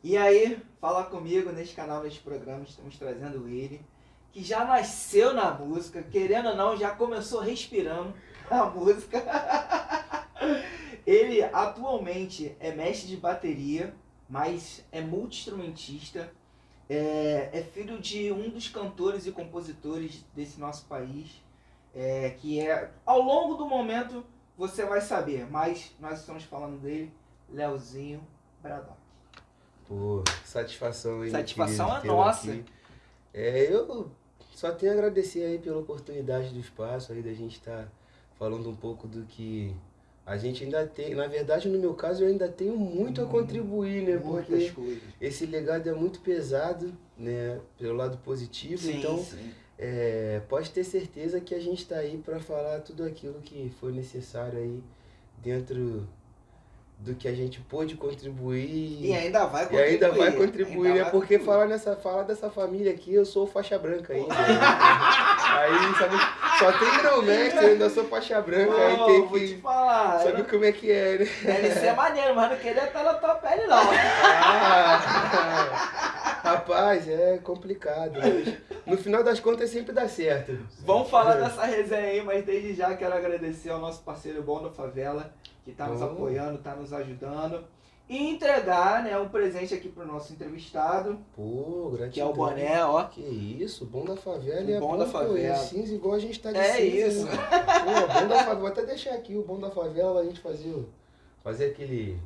E aí, fala comigo neste canal, neste programa, estamos trazendo ele, que já nasceu na música, querendo ou não, já começou respirando a música. Ele atualmente é mestre de bateria, mas é multi-instrumentista, é filho de um dos cantores e compositores desse nosso país, que é, ao longo do momento, você vai saber, mas nós estamos falando dele, Leozinho Bradock. Pô, satisfação aí. Satisfação é nossa. Aqui. Eu só tenho a agradecer aí pela oportunidade do espaço aí da gente estar falando um pouco do que a gente ainda tem. Na verdade, no meu caso, eu ainda tenho muito a contribuir, né? Muitas Porque coisas. esse legado é muito pesado, né? Pelo lado positivo. Sim, então, sim. pode ter certeza que a gente está aí para falar tudo aquilo que foi necessário aí dentro do que a gente pôde contribuir. E ainda vai contribuir. Né? Porque falar dessa família aqui, eu sou faixa branca ainda. Né? Aí, sabe, só tem grão-mestre, eu ainda sou faixa branca. Pô, aí tem vou que... te falar. Sabe como é que é, né? Deve ser maneiro, mas não queria estar na tua pele, não. Rapaz, é complicado. Mas no final das contas sempre dá certo. Vamos falar dessa resenha aí, mas desde já quero agradecer ao nosso parceiro Bom da Favela, que está nos apoiando, está nos ajudando. E entregar, né, um presente aqui pro nosso entrevistado. Pô, gratidão. Que é o boné, ó. Que isso, Bom da Favela O Bom da Favela. Cinza igual a gente tá de É cinza. isso. Né? Pô, Bom da Favela, vou até deixar aqui o Bom da Favela, a gente fazer aquele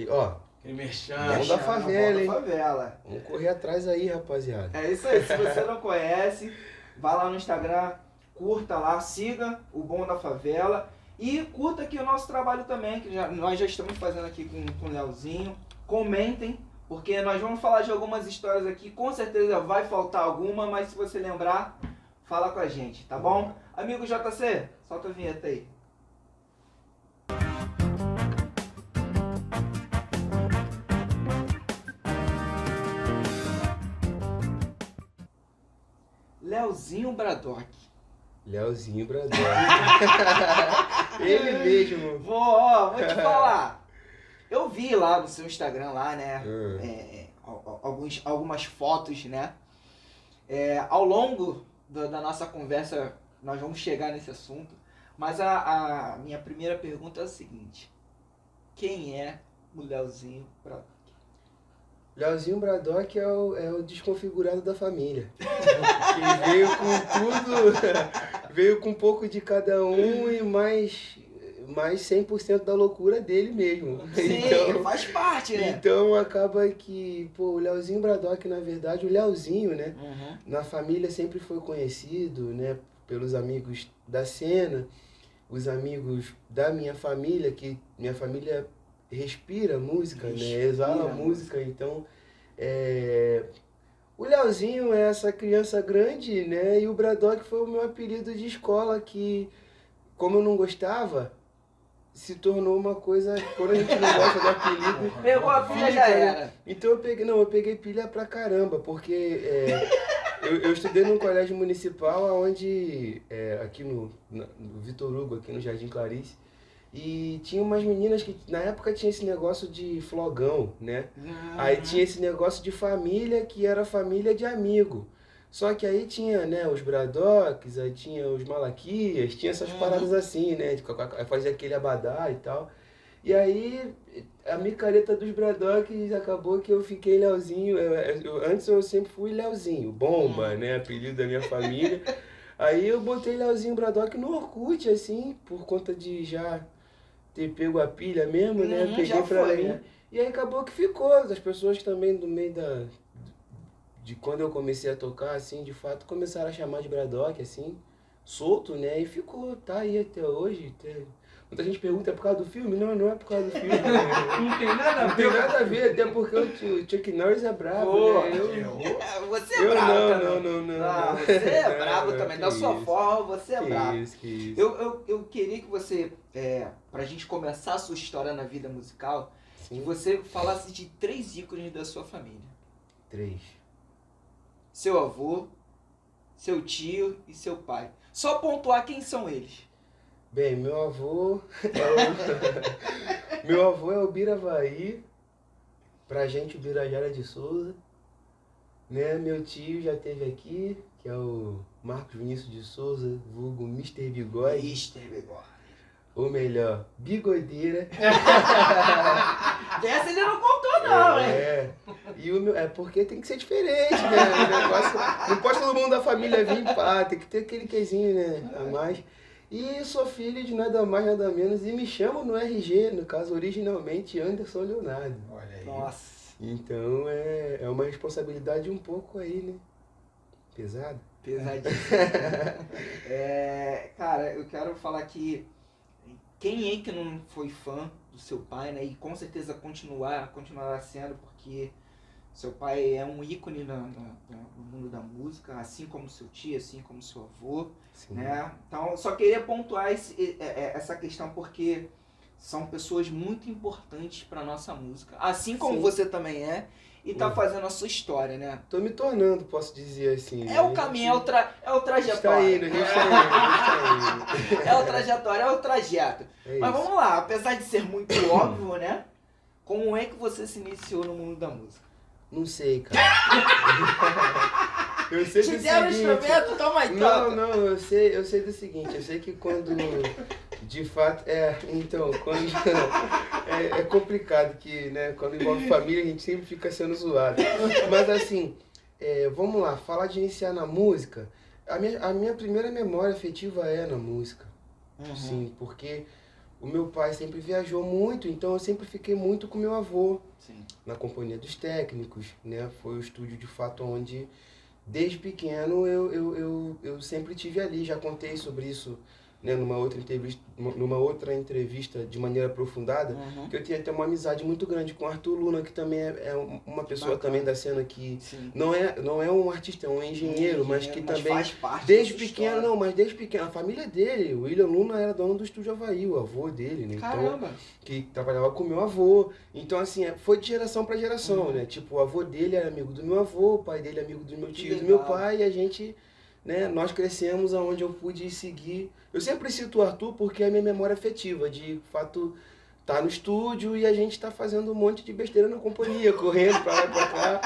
ó. Bom da Favela, hein? Bom da Favela. Vamos correr atrás aí, rapaziada. É isso aí, se você não conhece, vá lá no Instagram, curta lá, siga o Bom da Favela. E curta aqui o nosso trabalho também, que nós já estamos fazendo aqui com o Leozinho. Comentem, porque nós vamos falar de algumas histórias aqui. Com certeza vai faltar alguma, mas se você lembrar, fala com a gente, tá bom? Amigo JC, solta a vinheta aí. Leozinho Bradock. Leozinho Bradock. Ele mesmo. Vou te falar. Eu vi lá no seu Instagram, lá, né? Algumas fotos, né? Ao longo da nossa conversa, nós vamos chegar nesse assunto. Mas a minha primeira pergunta é a seguinte. Quem é o Leozinho Bradock? Leozinho Bradock é o desconfigurado da família. Que veio com tudo, veio com um pouco de cada um e mais 100% da loucura dele mesmo. Sim, então, faz parte, né? Então acaba que, o Leozinho Bradock, na verdade, o Leozinho, né? Uhum. Na família sempre foi conhecido, né? Pelos amigos da cena, os amigos da minha família, que minha família respira música, né? Exala música. Então, o Leozinho é essa criança grande, né? E o Bradock foi o meu apelido de escola que, como eu não gostava, se tornou uma coisa, quando a gente não gosta do apelido... Pegou a pilha, já era. Então eu peguei pilha pra caramba, porque eu estudei num colégio municipal onde, aqui no Vitor Hugo, aqui no Jardim Clarice, e tinha umas meninas que na época tinha esse negócio de flogão, né? Aí tinha esse negócio de família, que era família de amigo. Só que aí tinha, né, os Bradocks, aí tinha os Malaquias, tinha essas paradas assim, né? Fazia aquele abadá e tal. E aí a micareta dos Bradocks acabou que eu fiquei Leozinho. Antes eu sempre fui Leozinho, Bomba, né? Apelido da minha família. Aí eu botei Leozinho Bradock no Orkut, assim, por conta de já ter pego a pilha mesmo, né? Peguei pra mim. Né? E aí acabou que ficou. As pessoas também do meio de quando eu comecei a tocar, assim, de fato, começaram a chamar de Bradock, assim, solto, né? E ficou, tá aí até hoje. Muita gente pergunta, é por causa do filme? Não, não é por causa do filme. Não tem nada a ver. Não tem nada a ver, até porque o Chuck Norris é brabo, né? Você é brabo também. Não. Você é brabo também. Da sua forma, você é brabo. Que isso. Eu queria que você, pra gente começar a sua história na vida musical, Sim. que você falasse de 3 ícones da sua família. 3. Seu avô, seu tio e seu pai. Só pontuar quem são eles. Bem, meu avô é o Biravaí, pra gente o Birajara de Souza, né? Meu tio já esteve aqui, que é o Marcos Vinícius de Souza, vulgo Mr. Bigode. Mr. Bigode. Ou melhor, Bigodeira. Dessa ele não contou não, hein? E o meu, porque tem que ser diferente, né? O negócio, não pode todo mundo da família vir, pá, tem que ter aquele quezinho, né? A mais. E sou filho de nada mais, nada menos, e me chamo no RG, no caso, originalmente, Anderson Leonardo. Olha aí. Nossa. Então é uma responsabilidade um pouco aí, né? Pesada. Pesadíssimo. Cara, eu quero falar que quem é que não foi fã do seu pai, né? E com certeza continuará sendo, porque seu pai é um ícone no mundo da música, assim como seu tio, assim como seu avô. Sim. Né? Então, só queria pontuar essa questão porque são pessoas muito importantes para nossa música, assim como Sim. você também é. E tá fazendo a sua história, né? Tô me tornando, posso dizer assim. É o caminho, é o trajetório. A gente tá indo. É o trajetório, é o trajeto. Mas vamos lá, apesar de ser muito óbvio, né? Como é que você se iniciou no mundo da música? Não sei, cara. Eu sei Te deram o instrumento, toma aí, toca. Não, eu sei do seguinte, eu sei que quando, de fato, quando é complicado que, né, quando envolve família a gente sempre fica sendo zoado. Mas assim, vamos lá, falar de iniciar na música, a minha primeira memória afetiva é na música, sim, porque o meu pai sempre viajou muito, então eu sempre fiquei muito com meu avô, sim. Na companhia dos técnicos, né, foi o estúdio de fato onde... Desde pequeno eu sempre tive ali, já contei sobre isso, né, numa outra entrevista de maneira aprofundada, que eu tinha até uma amizade muito grande com o Arthur Luna, que também é uma pessoa Bacana. Também da cena que não é um artista, é um engenheiro, mas que também faz parte desde pequeno, mas desde pequeno, a família dele, o William Luna era dono do Estúdio Havaí, o avô dele, né? Caramba! Então, que trabalhava com o meu avô. Então, assim, foi de geração para geração, né? Tipo, o avô dele era amigo do meu avô, o pai dele amigo do meu tio e do meu pai, e a gente, né, nós crescemos aonde eu pude seguir. Eu sempre cito o Arthur porque é a minha memória afetiva, de fato, tá no estúdio e a gente tá fazendo um monte de besteira na companhia, correndo pra lá e pra cá,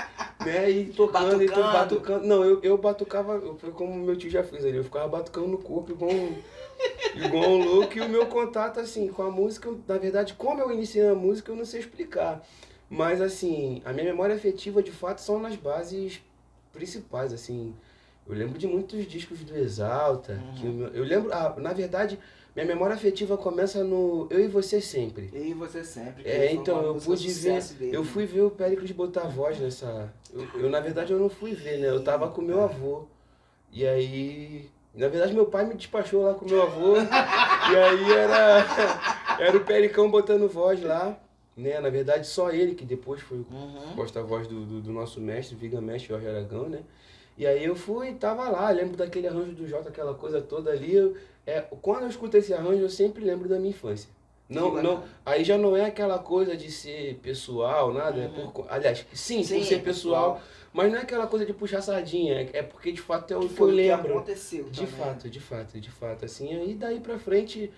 né, e tocando, batucando. Não, eu batucava, foi como meu tio já fez ali, eu ficava batucando no corpo igual um louco, e o meu contato, assim, com a música, na verdade, como eu iniciei a música, eu não sei explicar. Mas, assim, a minha memória afetiva, de fato, são nas bases principais, assim. Eu lembro de muitos discos do Exalta, eu lembro, na verdade, minha memória afetiva começa no Eu e Você Sempre. Eu e Você Sempre. Então, eu pude ver, dele, eu fui ver o Péricles botar voz nessa... Na verdade, eu não fui ver, né? Eu tava com meu avô, e aí... Na verdade, meu pai me despachou lá com meu avô, e aí era o Pericão botando voz lá, né? Na verdade, só ele, que depois foi o porta-voz do nosso mestre, Viga Mestre Jorge Aragão, né? E aí eu fui e tava lá, lembro daquele arranjo do Jota, aquela coisa toda ali. Quando eu escuto esse arranjo, eu sempre lembro da minha infância. Não, aí já não é aquela coisa de ser pessoal, nada. Aliás, sim, por ser pessoal, mas não é aquela coisa de puxar sardinha, é porque de fato é o que eu lembro. Que aconteceu de fato, assim. Aí daí pra frente,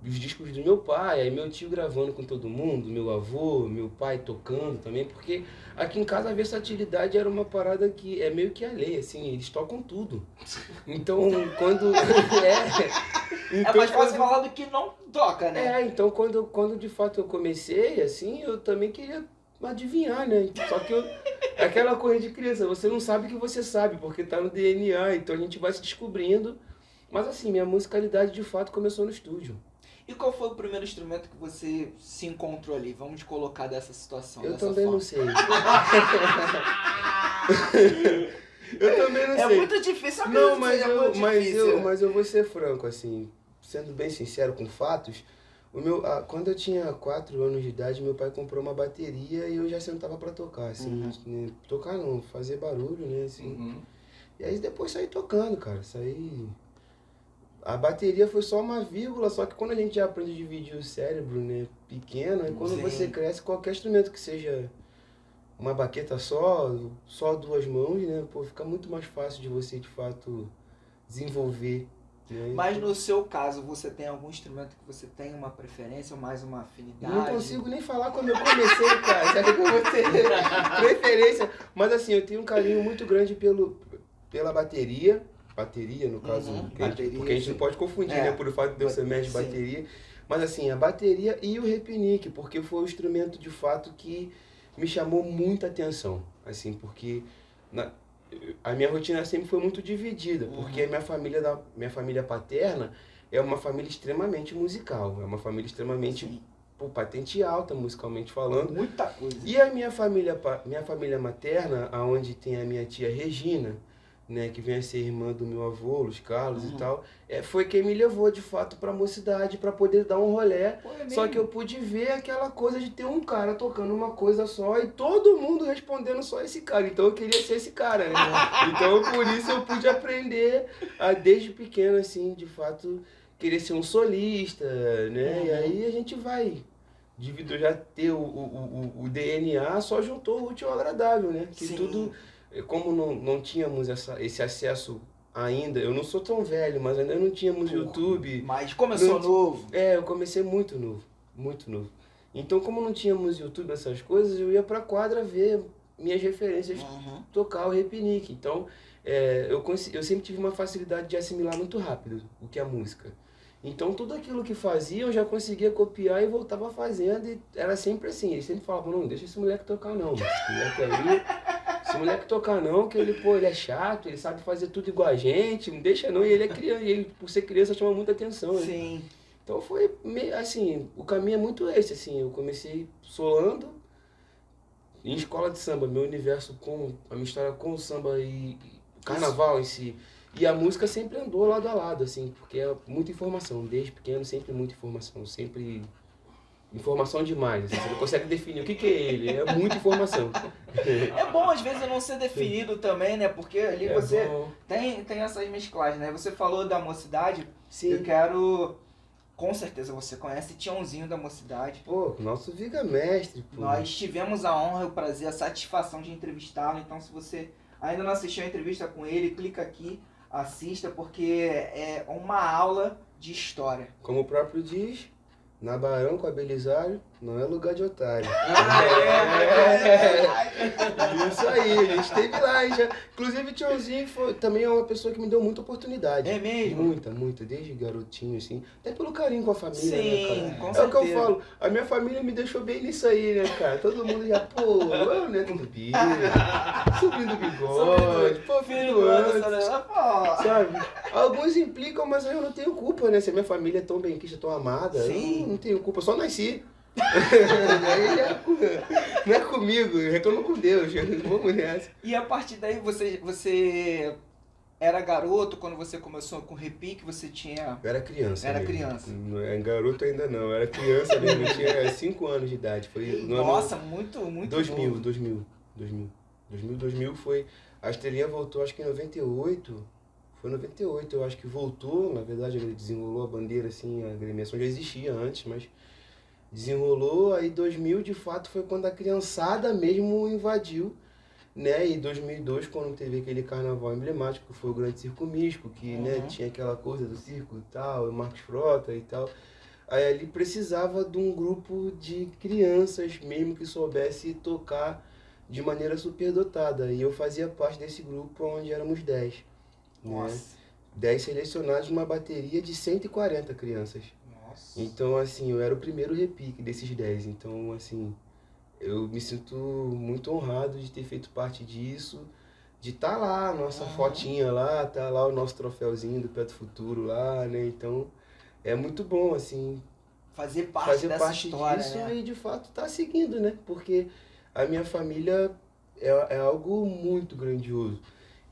os discos do meu pai, aí meu tio gravando com todo mundo, meu avô, meu pai tocando também, porque aqui em casa a versatilidade era uma parada que é meio que a lei, assim, eles tocam tudo. Então, quando... Então, é mais fácil falar do que não toca, né? Então quando de fato eu comecei, assim, eu também queria adivinhar, né? Só que aquela coisa de criança, você não sabe o que você sabe, porque tá no DNA, então a gente vai se descobrindo. Mas assim, minha musicalidade de fato começou no estúdio. E qual foi o primeiro instrumento que você se encontrou ali? Vamos te colocar dessa situação. Eu também não sei. Eu também não sei. É muito difícil, mas eu vou ser franco, assim, sendo bem sincero com fatos. Quando eu tinha 4 anos de idade, meu pai comprou uma bateria e eu já sentava pra tocar, assim, tocar não, fazer barulho, né, assim. E aí depois saí tocando, cara, A bateria foi só uma vírgula, só que quando a gente já aprende a dividir o cérebro, né, pequeno, aí quando você cresce, qualquer instrumento que seja uma baqueta só 2 mãos, né, fica muito mais fácil de você, de fato, desenvolver Né? Mas no seu caso, você tem algum instrumento que você tem uma preferência ou mais uma afinidade? Não consigo nem falar quando eu comecei, cara. Sabe que eu vou ter preferência? Mas assim, eu tenho um carinho muito grande pela bateria. Bateria, no caso, porque a gente não pode confundir, né? Por o fato de eu ser mestre de bateria. Mas assim, a bateria e o repinique, porque foi o instrumento de fato que me chamou muita atenção. Assim, porque a minha rotina sempre foi muito dividida, porque a minha família paterna é uma família extremamente musical, é uma família extremamente por patente alta, musicalmente falando. Muita coisa. E a minha família materna, aonde tem a minha tia Regina, né, que vem a ser irmã do meu avô, Luiz Carlos e tal, foi quem me levou de fato pra mocidade, pra poder dar um rolê. Só que eu pude ver aquela coisa de ter um cara tocando uma coisa só e todo mundo respondendo só esse cara. Então eu queria ser esse cara, né? Então por isso eu pude aprender desde pequeno, assim, de fato, querer ser um solista, né? E aí a gente vai. Devido já ter o DNA, só juntou o útil ao agradável, né? Que tudo. Como não tínhamos esse acesso ainda, eu não sou tão velho, mas ainda não tínhamos YouTube. Mas começou novo. Eu comecei muito novo, muito novo. Então, como não tínhamos YouTube, essas coisas, eu ia pra quadra ver minhas referências, tocar o repinique. Então, eu sempre tive uma facilidade de assimilar muito rápido o que é música. Então, tudo aquilo que fazia, eu já conseguia copiar e voltava fazendo, e era sempre assim. Eles sempre falavam, não deixa esse moleque tocar não, mas esse moleque aí... Esse moleque tocar não, que ele é chato, ele sabe fazer tudo igual a gente, não deixa não, e ele é criança, e ele, por ser criança, chama muita atenção, né? Sim. Então foi meio, assim, o caminho é muito esse, assim, eu comecei solando em escola de samba, meu universo a minha história com o samba e carnaval em si, e a música sempre andou lado a lado, assim, porque é muita informação, desde pequeno sempre muita informação, sempre... Informação demais, assim, você não consegue definir o que é ele, é muita informação. É bom às vezes não ser definido também, né? Porque ali você tem essas mesclagens, né? Você falou da Mocidade, eu quero... Com certeza você conhece Tiãozinho da Mocidade. Pô, nosso viga-mestre, pô. Nós tivemos a honra, o prazer, a satisfação de entrevistá-lo, então se você ainda não assistiu a entrevista com ele, clica aqui, assista, porque é uma aula de história. Como o próprio diz... Na Barão com a Belisário, não é lugar de otário. Isso aí, a gente esteve lá. Já. Inclusive, o Tiãozinho também é uma pessoa que me deu muita oportunidade. É mesmo? Muita, desde garotinho, assim. Até pelo carinho com a família, sim, né, cara? Com certeza. É o que eu falo, a minha família me deixou bem nisso aí, né, cara? Todo mundo já, pô, o neto do Bia, sobrinho do Bigode, pô, filho do antes, sabe? Alguns implicam, mas eu não tenho culpa, né? Se a minha família é tão benquista, tão amada, eu não tenho culpa, só nasci. Não é comigo, reclama com Deus, vamos nessa. E a partir daí você era garoto quando você começou com repique, você tinha... Eu era criança. Era mesmo. Criança. Não é garoto ainda não, eu era criança mesmo, eu tinha 5 anos de idade. Foi no Nossa, ano muito 2000 foi... A Estrelinha voltou acho que em 98. Foi em 98, eu acho que voltou, na verdade ele desenrolou a bandeira assim, a agremiação já existia antes, mas desenrolou, aí 2000 de fato foi quando a criançada mesmo invadiu, né, e 2002 quando teve aquele carnaval emblemático, que foi o Grande Circo Místico, que né, tinha aquela coisa do circo e tal, o Marcos Frota e tal, aí ele precisava de um grupo de crianças mesmo que soubesse tocar de maneira superdotada, e eu fazia parte desse grupo onde éramos 10. Né? 10 selecionados numa bateria de 140 crianças. Nossa. Então, assim, eu era o primeiro repique desses 10. Então, assim, eu me sinto muito honrado de ter feito parte disso, de estar lá, nossa fotinha lá, tá lá o nosso troféuzinho do Pé do Futuro lá, né? Então, é muito bom, assim, fazer parte dessa história, disso, né? E, de fato, tá seguindo, né? Porque a minha família é algo muito grandioso.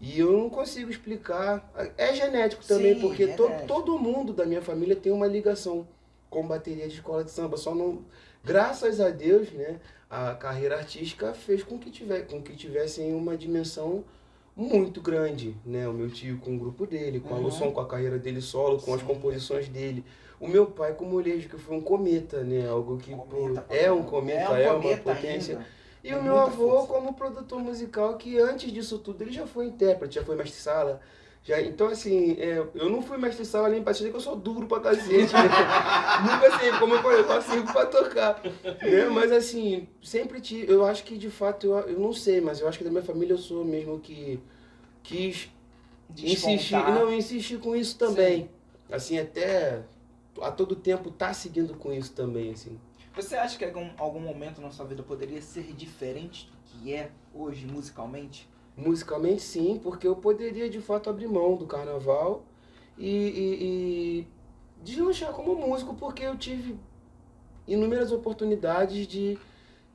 E eu não consigo explicar. É genético também, porque todo mundo da minha família tem uma ligação com bateria de escola de samba. Só não. Graças a Deus, né, a carreira artística fez com que tivessem uma dimensão muito grande, né? O meu tio com o grupo dele, com a Lução, com a carreira dele solo, com as composições dele. O meu pai com o molejo, que foi um cometa, né? Algo que é um cometa, é uma potência. Ainda. E o meu avô como produtor musical, que antes disso tudo ele já foi intérprete, já foi mestre-sala, Então, assim, eu não fui mestre de sala nem pra dizer que eu sou duro pra cacete, né? Nunca sei, como eu falei, eu consigo pra tocar, né? Mas, assim, sempre tive, eu acho que, de fato, eu não sei, mas eu acho que da minha família eu sou mesmo que quis insistir, Despontar. não, insistir com isso também. Sim. Assim, até a todo tempo tá seguindo com isso também, assim. Você acha que algum momento na sua vida poderia ser diferente do que é hoje, musicalmente? Musicalmente, sim, porque eu poderia, de fato, abrir mão do carnaval e deslanchar como músico, porque eu tive inúmeras oportunidades de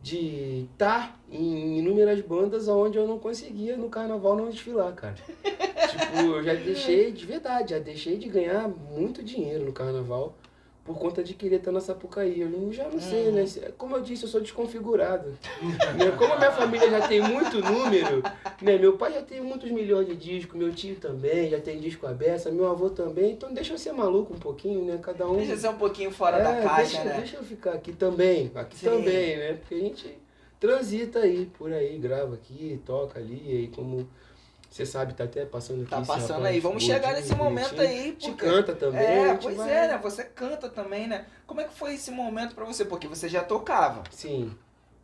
estar em inúmeras bandas onde eu não conseguia no carnaval não desfilar, cara. Tipo, eu já deixei, de verdade, já deixei de ganhar muito dinheiro no carnaval por conta de querer estar na Sapucaí. Eu já não sei, né? Como eu disse, eu sou desconfigurado. Né? Como a minha família já tem muito número, né? Meu pai já tem muitos milhões de discos, meu tio também já tem disco à beça, meu avô também. Então deixa eu ser maluco um pouquinho, né? Cada um... Deixa eu ser um pouquinho fora da caixa, né? Deixa eu ficar aqui também, Sim. também, né? Porque a gente transita aí, por aí, grava aqui, toca ali, e aí como... Você sabe, tá até passando aqui. Tá esse passando rapaz aí. Vamos chegar nesse momento bonitinho. aí. Te Porque... canta também. Pois vai... é, né? Você canta também, né? Como é que foi esse momento pra você? Porque você já tocava. Sim.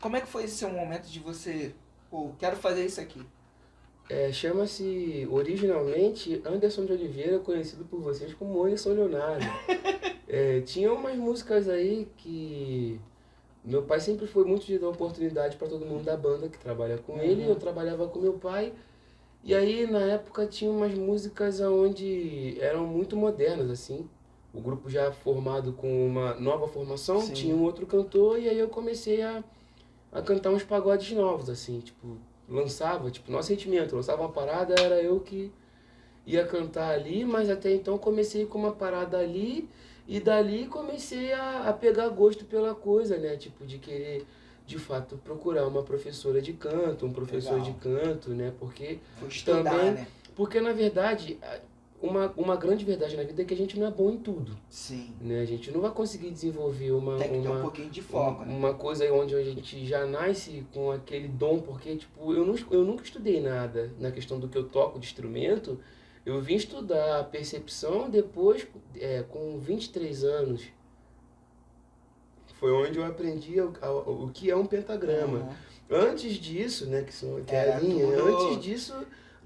Como é que foi esse seu momento de você... Pô, quero fazer isso aqui. Chama-se originalmente Anderson de Oliveira, conhecido por vocês como Anderson Leonardo. Tinha umas músicas aí que... Meu pai sempre foi muito de dar oportunidade para todo mundo da banda que trabalha com ele. Eu trabalhava com meu pai. E aí, na época, tinha umas músicas onde eram muito modernas, assim. O grupo já formado com uma nova formação, Sim. tinha um outro cantor, e aí eu comecei a cantar uns pagodes novos, assim, tipo, lançava, tipo, Nosso Sentimento, lançava uma parada, era eu que ia cantar ali, mas até então comecei com uma parada ali, e dali comecei a pegar gosto pela coisa, né, tipo, de querer... De fato, procurar uma professora de canto, um professor Legal. de canto, né? Porque Vou estudar, também, né? porque na verdade, uma grande verdade na vida é que a gente não é bom em tudo, Sim. né? A gente não vai conseguir desenvolver Tem que ter um pouquinho de foco, né? uma coisa onde a gente já nasce com aquele dom, porque tipo, eu nunca estudei nada na questão do que eu toco de instrumento. Eu vim estudar percepção depois, com 23 anos. Foi onde eu aprendi o que é um pentagrama. Antes disso, né, que é a linha, antes disso,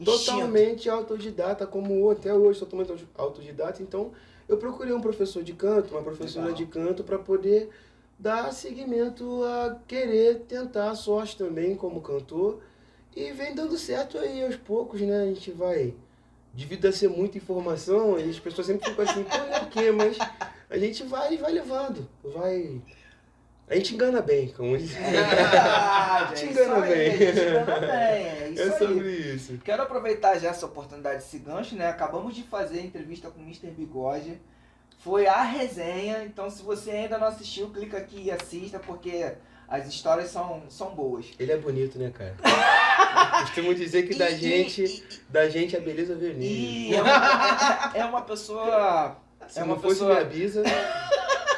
totalmente autodidata, como até hoje sou totalmente autodidata. Então, eu procurei um professor de canto, uma professora de canto, para poder dar seguimento a querer tentar a sorte também como cantor. E vem dando certo aí aos poucos, né? A gente vai... Devido a ser muita informação, as pessoas sempre ficam assim, pô, é o quê? Mas a gente vai levando, vai... A gente engana bem, como diz. A gente engana bem. A gente engana bem, é isso aí. É sobre isso. Quero aproveitar já essa oportunidade, esse gancho, né? Acabamos de fazer a entrevista com o Mr. Bigode. Foi a resenha, então se você ainda não assistiu, clica aqui e assista, porque as histórias são boas. Ele é bonito, né, cara? Costumo dizer que da gente a beleza veio nele. E é uma pessoa... Se não fosse minha bisa...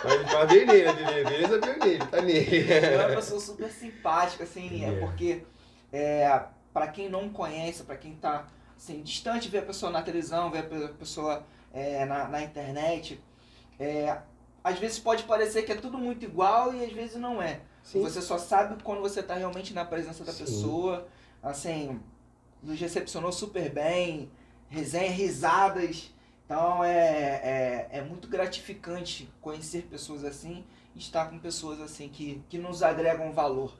Mas veio nele, beleza veio nele, tá nele. É uma pessoa super simpática, assim, porque pra quem não conhece, pra quem tá assim, distante, vê a pessoa na televisão, vê a pessoa na internet, às vezes pode parecer que é tudo muito igual e às vezes não é. Sim. Você só sabe quando você tá realmente na presença da pessoa, assim, nos recepcionou super bem, resenha, risadas. Então é muito gratificante conhecer pessoas assim e estar com pessoas assim que nos agregam valor.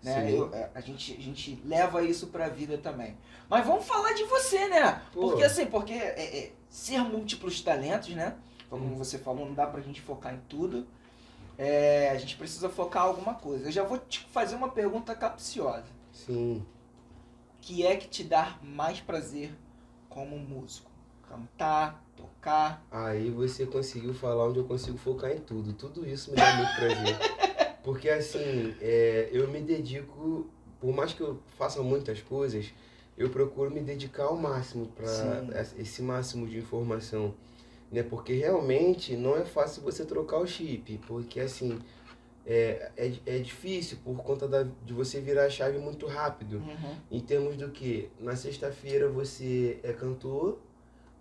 Né? A gente leva isso pra vida também. Mas vamos falar de você, né? Porque assim, ser múltiplos talentos, né? Como você falou, não dá pra gente focar em tudo. A gente precisa focar em alguma coisa. Eu já vou te fazer uma pergunta capciosa. Sim. O que é que te dá mais prazer como músico? Cantar, tocar? Aí você conseguiu falar onde eu consigo focar em tudo. Tudo isso me dá muito prazer. Porque assim, eu me dedico, por mais que eu faça muitas coisas, eu procuro me dedicar ao máximo para esse máximo de informação. Né? Porque realmente não é fácil você trocar o chip, porque assim, é difícil por conta de você virar a chave muito rápido. Em termos do que? Na sexta-feira você é cantor,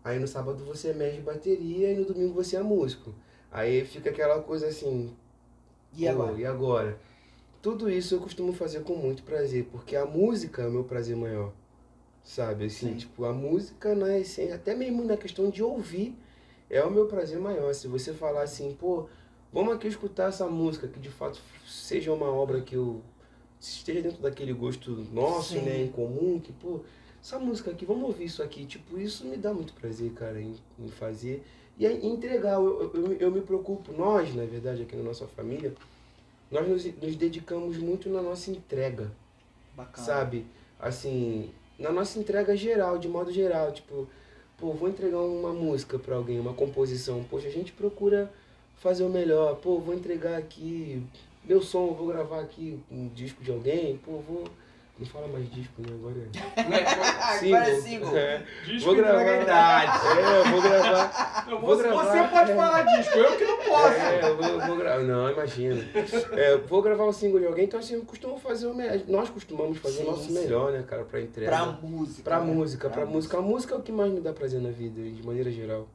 Aí no sábado você mexe bateria e no domingo você é músico. Aí fica aquela coisa assim, E pô, agora? e agora? Tudo isso eu costumo fazer com muito prazer, porque a música é o meu prazer maior, sabe? Assim, Sim. tipo, a música na essência, até mesmo na questão de ouvir, é o meu prazer maior. Se você falar assim, pô, vamos aqui escutar essa música, que de fato seja uma obra que eu esteja dentro daquele gosto nosso, né, em Sim. comum, que, pô, essa música aqui, vamos ouvir isso aqui. Tipo, isso me dá muito prazer, cara, em fazer. E aí, entregar, eu me preocupo, nós, na verdade, aqui na nossa família, nós nos dedicamos muito na nossa entrega, Bacana. sabe? Assim, na nossa entrega geral, de modo geral, tipo, pô, vou entregar uma música pra alguém, uma composição, poxa, a gente procura fazer o melhor, pô, vou entregar aqui meu som, vou gravar aqui um disco de alguém, pô, vou... Não fala mais disco, né? Agora é Agora é single. single. É, Disco vou entrega a gravar. idade. Vou gravar. Não, Vou você gravar. pode falar disco, eu que não posso. Eu vou gravar. Não, imagina. Vou gravar um single de alguém, então assim, eu costumo fazer o melhor. Nós costumamos fazer Sim, o nosso sim. melhor, né, cara, pra entrega. Pra música. Pra né? música, pra música. A música é o que mais me dá prazer na vida, de maneira geral.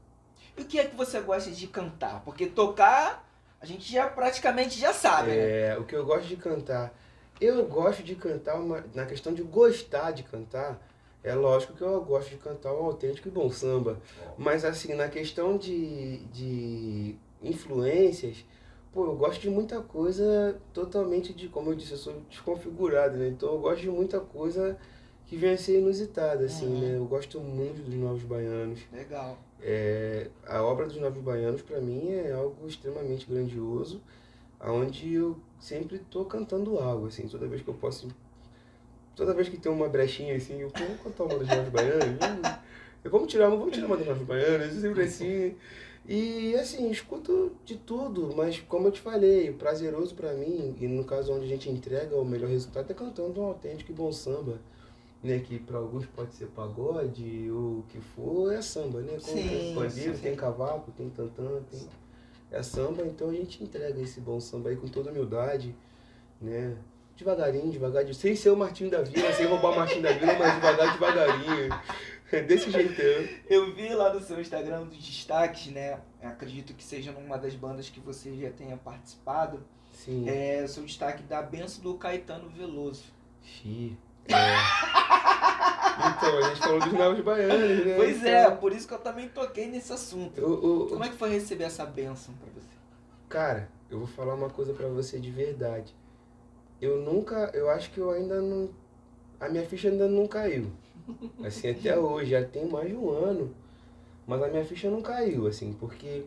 E o que é que você gosta de cantar? Porque tocar, a gente já praticamente já sabe, né? O que eu gosto de cantar. Eu gosto de cantar, na questão de gostar de cantar, é lógico que eu gosto de cantar um autêntico e bom samba. Mas assim, na questão de influências, pô, eu gosto de muita coisa totalmente como eu disse, eu sou desconfigurado, né? Então eu gosto de muita coisa que vem a ser inusitada, assim, né? Eu gosto muito dos Novos Baianos. Legal. A obra dos Novos Baianos, para mim, é algo extremamente grandioso, onde eu sempre tô cantando algo, assim, toda vez que eu posso, toda vez que tem uma brechinha, assim, eu vou cantar uma dos Novos Baianos, vamos tirar uma dos Novos Baianos, sempre assim. E, assim, escuto de tudo, mas como eu te falei, o prazeroso para mim, e no caso onde a gente entrega o melhor resultado, é cantando um autêntico e bom samba, né, que para alguns pode ser pagode ou o que for, é samba, né? Como tem pandeiro, tem cavaco, tem tantã, tem... É samba, então a gente entrega esse bom samba aí com toda humildade, né? Devagarinho, sem ser o Martinho da Vila, sem roubar o Martinho da Vila, mas devagarinho. Desse jeitão. Eu vi lá no seu Instagram dos destaques, né? Acredito que seja numa das bandas que você já tenha participado. Sim. É o seu destaque da benção do Caetano Veloso. Então, a gente falou dos Novos Baianos, né? Pois então... é, por isso que eu também toquei nesse assunto. Como é que foi receber essa benção pra você? Cara, eu vou falar uma coisa pra você de verdade. Eu acho que eu ainda não... A minha ficha ainda não caiu. Assim, até hoje, já tem mais de um ano. Mas a minha ficha não caiu, assim, porque...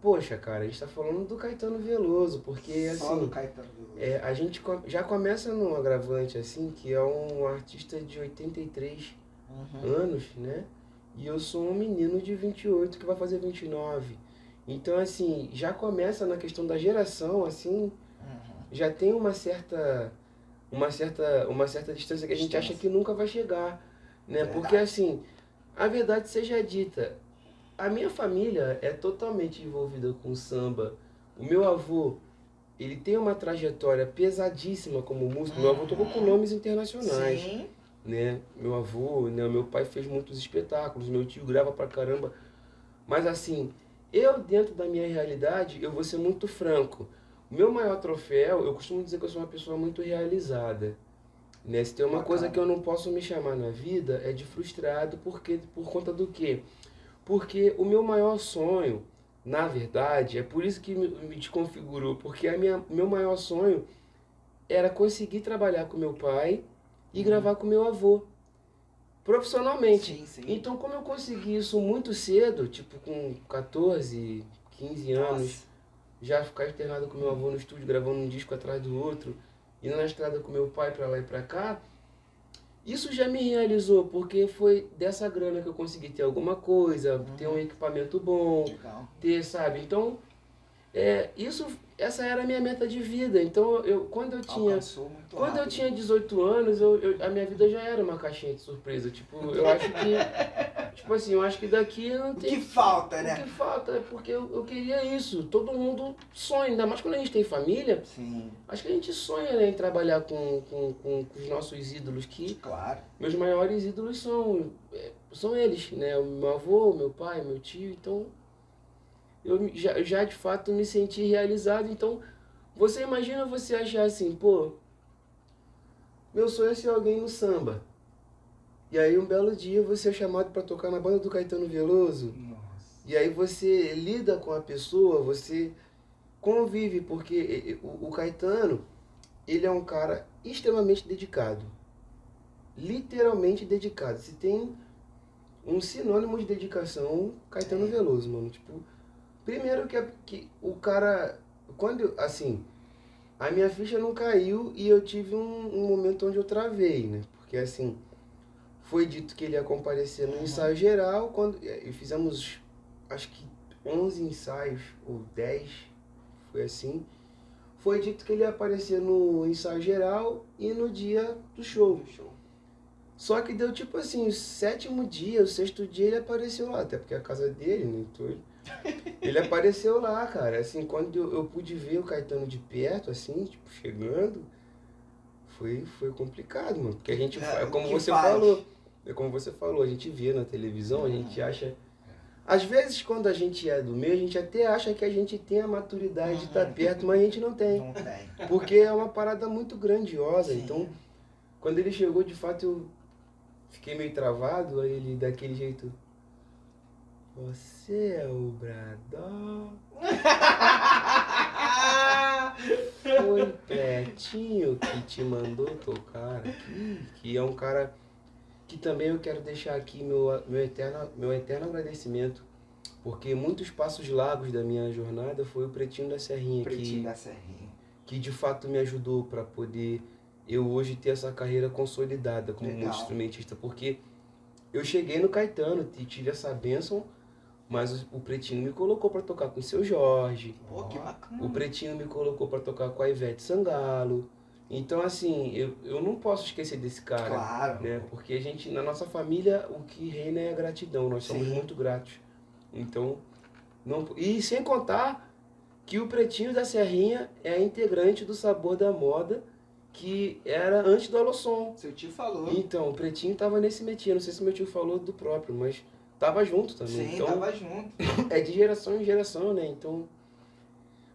Poxa, cara, a gente tá falando do Caetano Veloso, porque, Só assim... do Caetano Veloso. A gente já começa num agravante, assim, que é um artista de 83 anos, né? E eu sou um menino de 28 que vai fazer 29. Então, assim, já começa na questão da geração, assim, já tem uma certa distância que a gente acha que nunca vai chegar, né? Verdade. Porque, assim, a verdade seja dita, a minha família é totalmente envolvida com samba. O meu avô, ele tem uma trajetória pesadíssima como músico. Meu avô tocou com nomes internacionais. Sim. Né? Meu avô, né? Meu pai fez muitos espetáculos, meu tio grava pra caramba. Mas assim, eu dentro da minha realidade, eu vou ser muito franco. O meu maior troféu, eu costumo dizer que eu sou uma pessoa muito realizada. Né? Se tem uma coisa que eu não posso me chamar na vida, é de frustrado, porque por conta do quê? Porque o meu maior sonho, na verdade, é por isso que me desconfigurou, porque meu maior sonho era conseguir trabalhar com meu pai e gravar com meu avô, profissionalmente. Sim, sim. Então, como eu consegui isso muito cedo, tipo com 14, 15 anos, já ficar internado com meu avô no estúdio, gravando um disco atrás do outro, indo na estrada com meu pai pra lá e pra cá, isso já me realizou, porque foi dessa grana que eu consegui ter alguma coisa, ter um equipamento bom, Legal. ter, sabe? Então, essa era a minha meta de vida. Então, quando eu tinha 18 anos, a minha vida já era uma caixinha de surpresa. Tipo, eu acho que, tipo assim, eu acho que daqui não tem... O que falta, né? O que falta é porque eu queria isso. Todo mundo sonha, ainda mais quando a gente tem família. Sim. Acho que a gente sonha, né, em trabalhar com os nossos ídolos, que Claro. meus maiores ídolos são eles, né? O meu avô, meu pai, meu tio, então eu já de fato me senti realizado. Então, você imagina você achar assim, pô, meu sonho é ser alguém no samba. E aí um belo dia você é chamado para tocar na banda do Caetano Veloso. Nossa. E aí você lida com a pessoa, você convive, porque o Caetano, ele é um cara extremamente dedicado. Literalmente dedicado. Se tem um sinônimo de dedicação, Caetano Veloso, mano. Tipo, primeiro que o cara, assim, a minha ficha não caiu e eu tive um momento onde eu travei, né? Porque assim, foi dito que ele ia comparecer no ensaio geral, e fizemos, acho que 11 ensaios, ou 10, foi assim. Foi dito que ele ia aparecer no ensaio geral e no dia do show. Só que deu tipo assim, o 7º dia, o 6º dia ele apareceu lá, até porque é a casa dele, né? Então ele apareceu lá, cara. Assim, quando eu pude ver o Caetano de perto, assim, tipo, chegando, foi complicado, mano. Porque a gente, é como você falou, a gente vê na televisão, a gente acha... Às vezes, quando a gente é do meio, a gente até acha que a gente tem a maturidade de estar perto, mas a gente não tem. Não tem. Porque é uma parada muito grandiosa. Sim. Então, quando ele chegou, de fato, eu fiquei meio travado, aí ele daquele jeito... Você é o Bradó? Foi o Pretinho que te mandou tocar aqui? Que é um cara que também eu quero deixar aqui meu eterno agradecimento. Porque muitos passos largos da minha jornada foi o Pretinho da Serrinha. Que de fato me ajudou para poder eu hoje ter essa carreira consolidada como multi-instrumentista. Porque eu cheguei no Caetano e tive essa bênção, mas o Pretinho me colocou para tocar com o Seu Jorge. Pô, que bacana. O Pretinho me colocou para tocar com a Ivete Sangalo. Então, assim, eu não posso esquecer desse cara. Claro. Né? Porque a gente, na nossa família, o que reina é a gratidão. Nós somos muito gratos. Então, e sem contar que o Pretinho da Serrinha é integrante do Sabor da Moda, que era antes do Alossom. Seu tio falou. Então, o Pretinho tava nesse metia. Não sei se meu tio falou do próprio, mas tava junto também. Sim, então, tava junto. É de geração em geração, né? Então,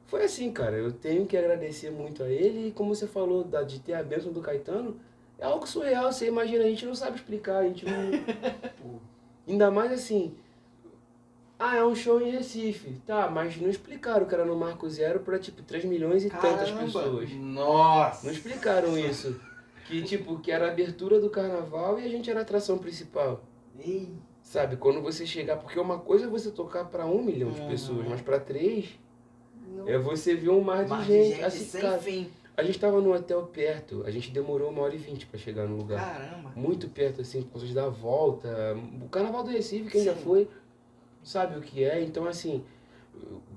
foi assim, cara. Eu tenho que agradecer muito a ele. E como você falou de ter a bênção do Caetano, é algo surreal. Você imagina, a gente não sabe explicar, a gente não... Ainda mais assim... é um show em Recife. Tá, mas não explicaram que era no Marco Zero pra, tipo, 3 milhões e tantas pessoas. Nossa! Não explicaram isso. Que, tipo, que era a abertura do carnaval e a gente era a atração principal. Ei. Sabe, quando você chegar... Porque uma coisa é você tocar pra 1 milhão de pessoas, mas pra 3... É você ver um mar de gente. Assim, sem cara, fim. a gente tava num hotel perto, a gente demorou 1h20 pra chegar no lugar. Caramba. Muito perto, assim, por causa de dar a volta. O Carnaval do Recife, quem já foi... sabe o que é. Então, assim,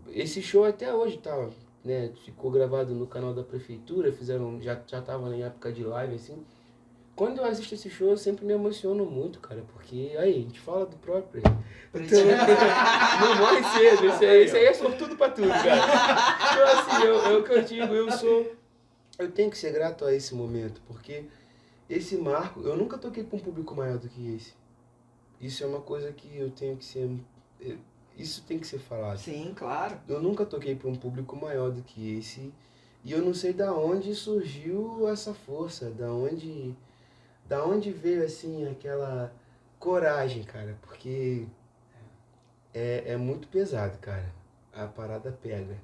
esse show até hoje tá, né, ficou gravado no canal da prefeitura, já tava em época de live, assim. Quando eu assisto esse show, eu sempre me emociono muito, cara, porque aí, a gente fala do próprio. Então, não morre cedo, isso aí é sortudo pra tudo, cara. Então, assim, é o que eu digo, eu tenho que ser grato a esse momento, porque esse marco, eu nunca toquei pra um público maior do que esse. Isso é uma coisa que eu tenho que ser... Isso tem que ser falado. Sim, claro. Eu nunca toquei para um público maior do que esse. E eu não sei da onde surgiu essa força, da onde veio assim aquela coragem, cara. Porque é muito pesado, cara. A parada pega.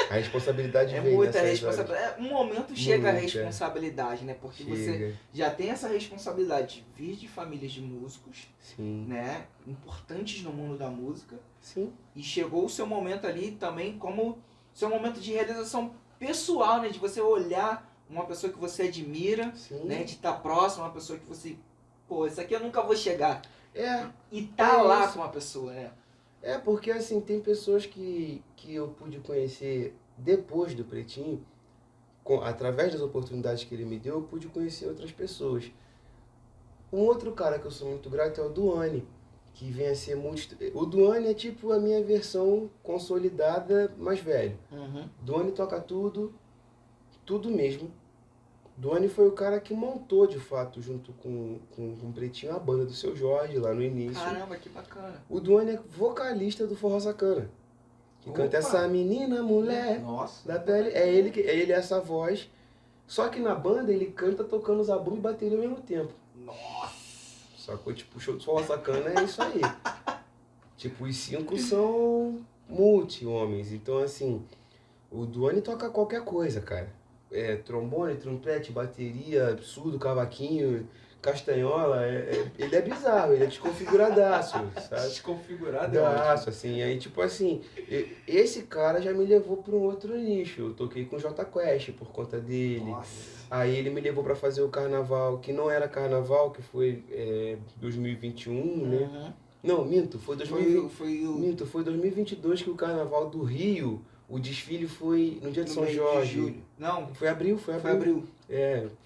A responsabilidade vem muita nessas responsabilidade. Um momento chega a responsabilidade, né? Porque você já tem essa responsabilidade de vir de famílias de músicos, Sim. né? Importantes no mundo da música. Sim. E chegou o seu momento ali também como seu momento de realização pessoal, né? De você olhar uma pessoa que você admira, né? De estar próximo, uma pessoa que você... Pô, isso aqui eu nunca vou chegar. E tá lá isso. com uma pessoa, né? Porque assim, tem pessoas que eu pude conhecer depois do Pretinho, através das oportunidades que ele me deu, eu pude conhecer outras pessoas. Um outro cara que eu sou muito grato é o Duane, que vem a ser o Duane é tipo a minha versão consolidada mais velho. Duane toca tudo mesmo. Duane foi o cara que montou, de fato, junto com o Pretinho, a banda do Seu Jorge, lá no início. Caramba, que bacana. O Duane é vocalista do Forró Sacana. Que canta Opa. essa menina, mulher, Nossa. da pele. É ele essa voz. Só que na banda ele canta tocando zabumba e bateria ao mesmo tempo. Nossa. Sacou? Tipo, o show do Forró Sacana é isso aí. Tipo, os 5 são multi-homens. Então, assim, o Duane toca qualquer coisa, cara. Trombone, trompete, bateria, surdo, cavaquinho, castanhola. Ele é bizarro, ele é desconfiguradaço, sabe? Desconfigurado é ótimo. Daço, assim. Aí, tipo assim, esse cara já me levou para um outro nicho. Eu toquei com o Jota Quest por conta dele. Nossa. Aí ele me levou para fazer o carnaval, que não era carnaval, que foi 2021, né? Uhum. Não, minto, foi 2020. Foi o... Minto, foi 2022 que o carnaval do Rio, o desfile foi no dia de no São mês de Jorge. julho. Não, Foi abril. foi abril.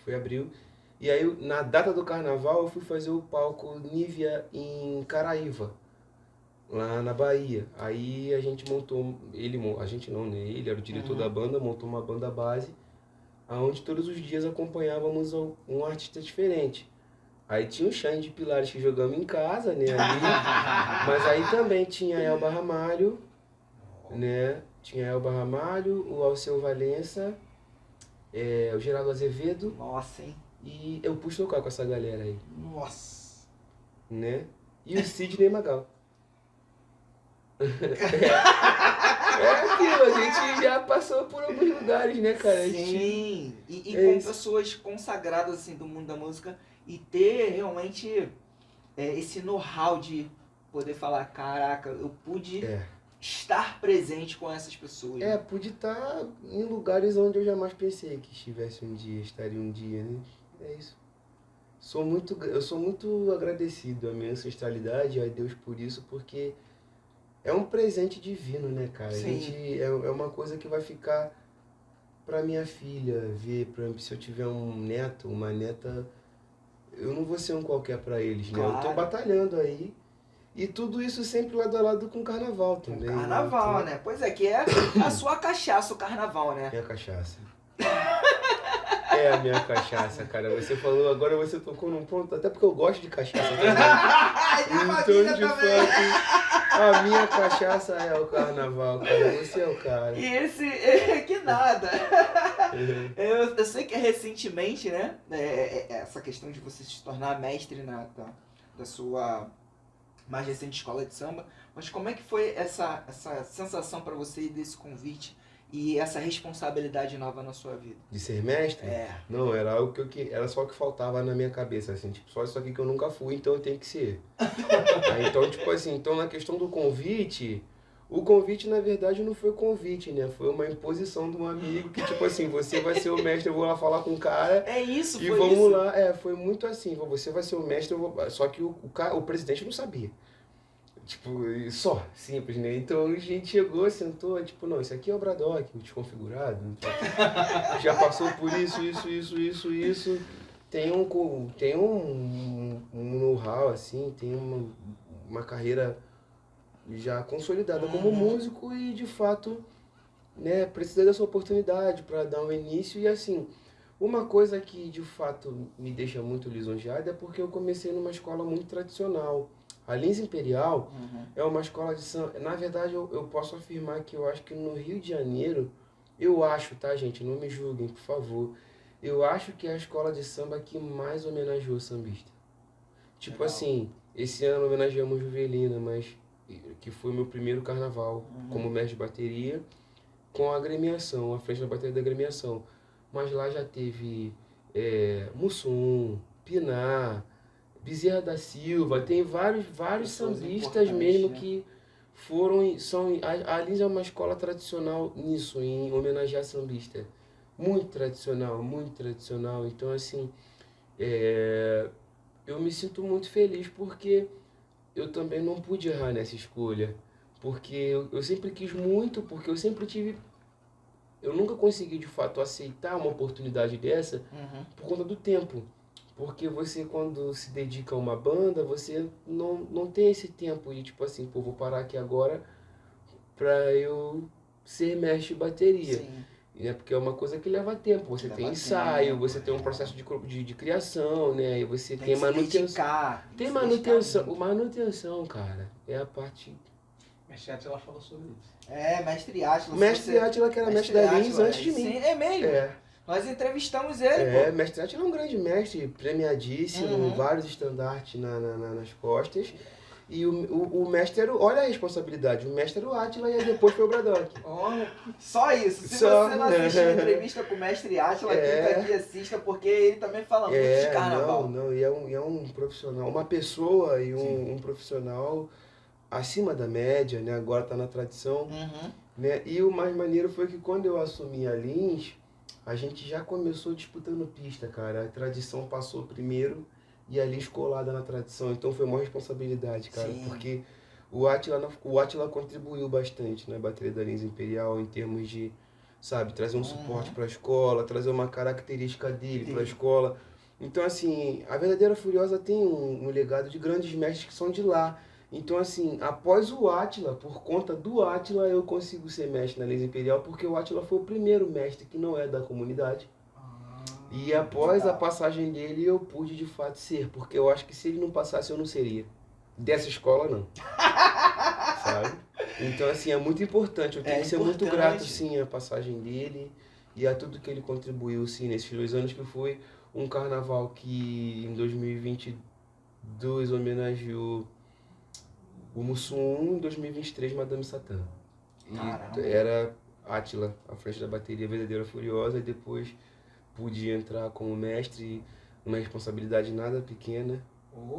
Foi abril. E aí, na data do carnaval, eu fui fazer o palco Nívea em Caraíva, lá na Bahia. Aí a gente montou, a gente não, né? Ele era o diretor da banda, montou uma banda base, onde todos os dias acompanhávamos um artista diferente. Aí tinha o Shine de Pilares que jogamos em casa, né? Ali. Mas aí também tinha a Elba Ramalho, né? Tinha a Elba Ramalho, o Alceu Valença, o Geraldo Azevedo. Nossa, hein? E eu pude tocar com essa galera aí, Nossa. né? E o Sidney Magal. É aquilo, a gente já passou por alguns lugares, né, cara? Sim. E É com isso. pessoas consagradas, assim, do mundo da música. E ter realmente esse know-how de poder falar, caraca, eu pude estar presente com essas pessoas. Pude estar em lugares onde eu jamais pensei que estivesse um dia, estaria um dia, né? É isso. Eu sou muito agradecido à minha ancestralidade e a Deus por isso, porque é um presente divino, né, cara? Sim. A gente, é uma coisa que vai ficar pra minha filha ver, por exemplo, se eu tiver um neto, uma neta, eu não vou ser um qualquer pra eles, né? Claro. Eu tô batalhando aí. E tudo isso sempre lado a lado com o carnaval também. Carnaval, Então, né? Pois é, que é a sua cachaça, o carnaval, né? minha cachaça. É a minha cachaça, cara. Você falou, agora você tocou num ponto, até porque eu gosto de cachaça também. Então, de fato, a minha cachaça é o carnaval, cara. Você é o cara. E esse, que nada. Eu sei que recentemente, né, essa questão de você se tornar mestre da sua mais recente escola de samba, mas como é que foi essa sensação para você desse convite e essa responsabilidade nova na sua vida? De ser mestre? É. Não, era algo era só o que faltava na minha cabeça, assim, tipo, só isso aqui que eu nunca fui, então eu tenho que ser. Aí, então, tipo assim, então na questão do convite, o convite na verdade não foi convite, né? Foi uma imposição de um amigo que, tipo assim, você vai ser o mestre, eu vou lá falar com o cara. É isso, E foi vamos isso. lá, foi muito assim, você vai ser o mestre, só que o presidente não sabia. Tipo, só, simples, né? Então a gente chegou, sentou, tipo, não, isso aqui é o Braddock, o desconfigurado, então, já passou por isso. Tem um know-how, assim, tem uma carreira já consolidada como músico e, de fato, né, precisa dessa oportunidade para dar um início. E, assim, uma coisa que, de fato, me deixa muito lisonjeado é porque eu comecei numa escola muito tradicional. A Lins Imperial é uma escola de samba. Na verdade, eu posso afirmar que eu acho que no Rio de Janeiro, eu acho, tá, gente? Não me julguem, por favor. Eu acho que é a escola de samba que mais homenageou o sambista. Tipo Legal. assim, esse ano homenageamos Juvelina, mas que foi o meu primeiro carnaval como mestre de bateria, com a agremiação, à frente da bateria da agremiação. Mas lá já teve Mussum, Pinar, Bezerra da Silva, tem vários Pessoas sambistas importantes, mesmo, né? que a Lins é uma escola tradicional nisso, em homenagear sambista. Muito tradicional. Então, assim, eu me sinto muito feliz porque eu também não pude errar nessa escolha. Porque eu sempre quis muito, porque eu sempre tive... Eu nunca consegui, de fato, aceitar uma oportunidade dessa por conta do tempo. Porque você, quando se dedica a uma banda, você não tem esse tempo de, tipo assim, pô, vou parar aqui agora pra eu ser mestre de bateria. Sim. né? Porque é uma coisa que leva tempo. Você Leva tem ensaio, tempo, você tem um processo de criação, né? E você Tem tem que se manutenção. dedicar. Tem se manutenção. dedicar O manutenção, cara, é a parte. Mas chat ela falou sobre isso. muito. É, mestre Átila. O mestre Átila, que era mestre da Lins Átila, antes de mim. sim, é mesmo. É. Nós entrevistamos ele, pô. Mestre Átila é um grande mestre, premiadíssimo, Uhum. vários estandartes nas costas. E o mestre era, olha a responsabilidade, o mestre era o Átila e aí depois foi o Braddock. Olha, só isso. Se Só. você não assistiu a entrevista com o mestre Átila, clica aqui e assista, porque ele também fala muito de carnaval. Não, e é um profissional, uma pessoa e um profissional acima da média, né? Agora tá na tradição, Uhum. né? E o mais maneiro foi que quando eu assumi a Lins, a gente já começou disputando pista, cara. A tradição passou primeiro e a Lins colada na tradição, então foi uma responsabilidade, cara, Sim. porque o Átila contribuiu bastante na bateria da Lins Imperial em termos de, sabe, trazer um suporte para a escola, trazer uma característica dele para a escola. Então, assim, a Verdadeira Furiosa tem um legado de grandes mestres que são de lá. Então, assim, após o Átila, por conta do Átila, eu consigo ser mestre na Lins Imperial, porque o Átila foi o primeiro mestre que não é da comunidade. E após a passagem dele, eu pude de fato ser, porque eu acho que se ele não passasse, eu não seria. Dessa escola, não. Sabe? Então, assim, é muito importante. Eu tenho que ser muito grato, sim, à passagem dele e a tudo que ele contribuiu, sim, nesses 2 anos, que foi um carnaval que em 2022 homenageou o Mussum, em 2023 Madame Satã. E era Átila à frente da bateria Verdadeira Furiosa, e depois pude entrar como mestre, uma responsabilidade nada pequena,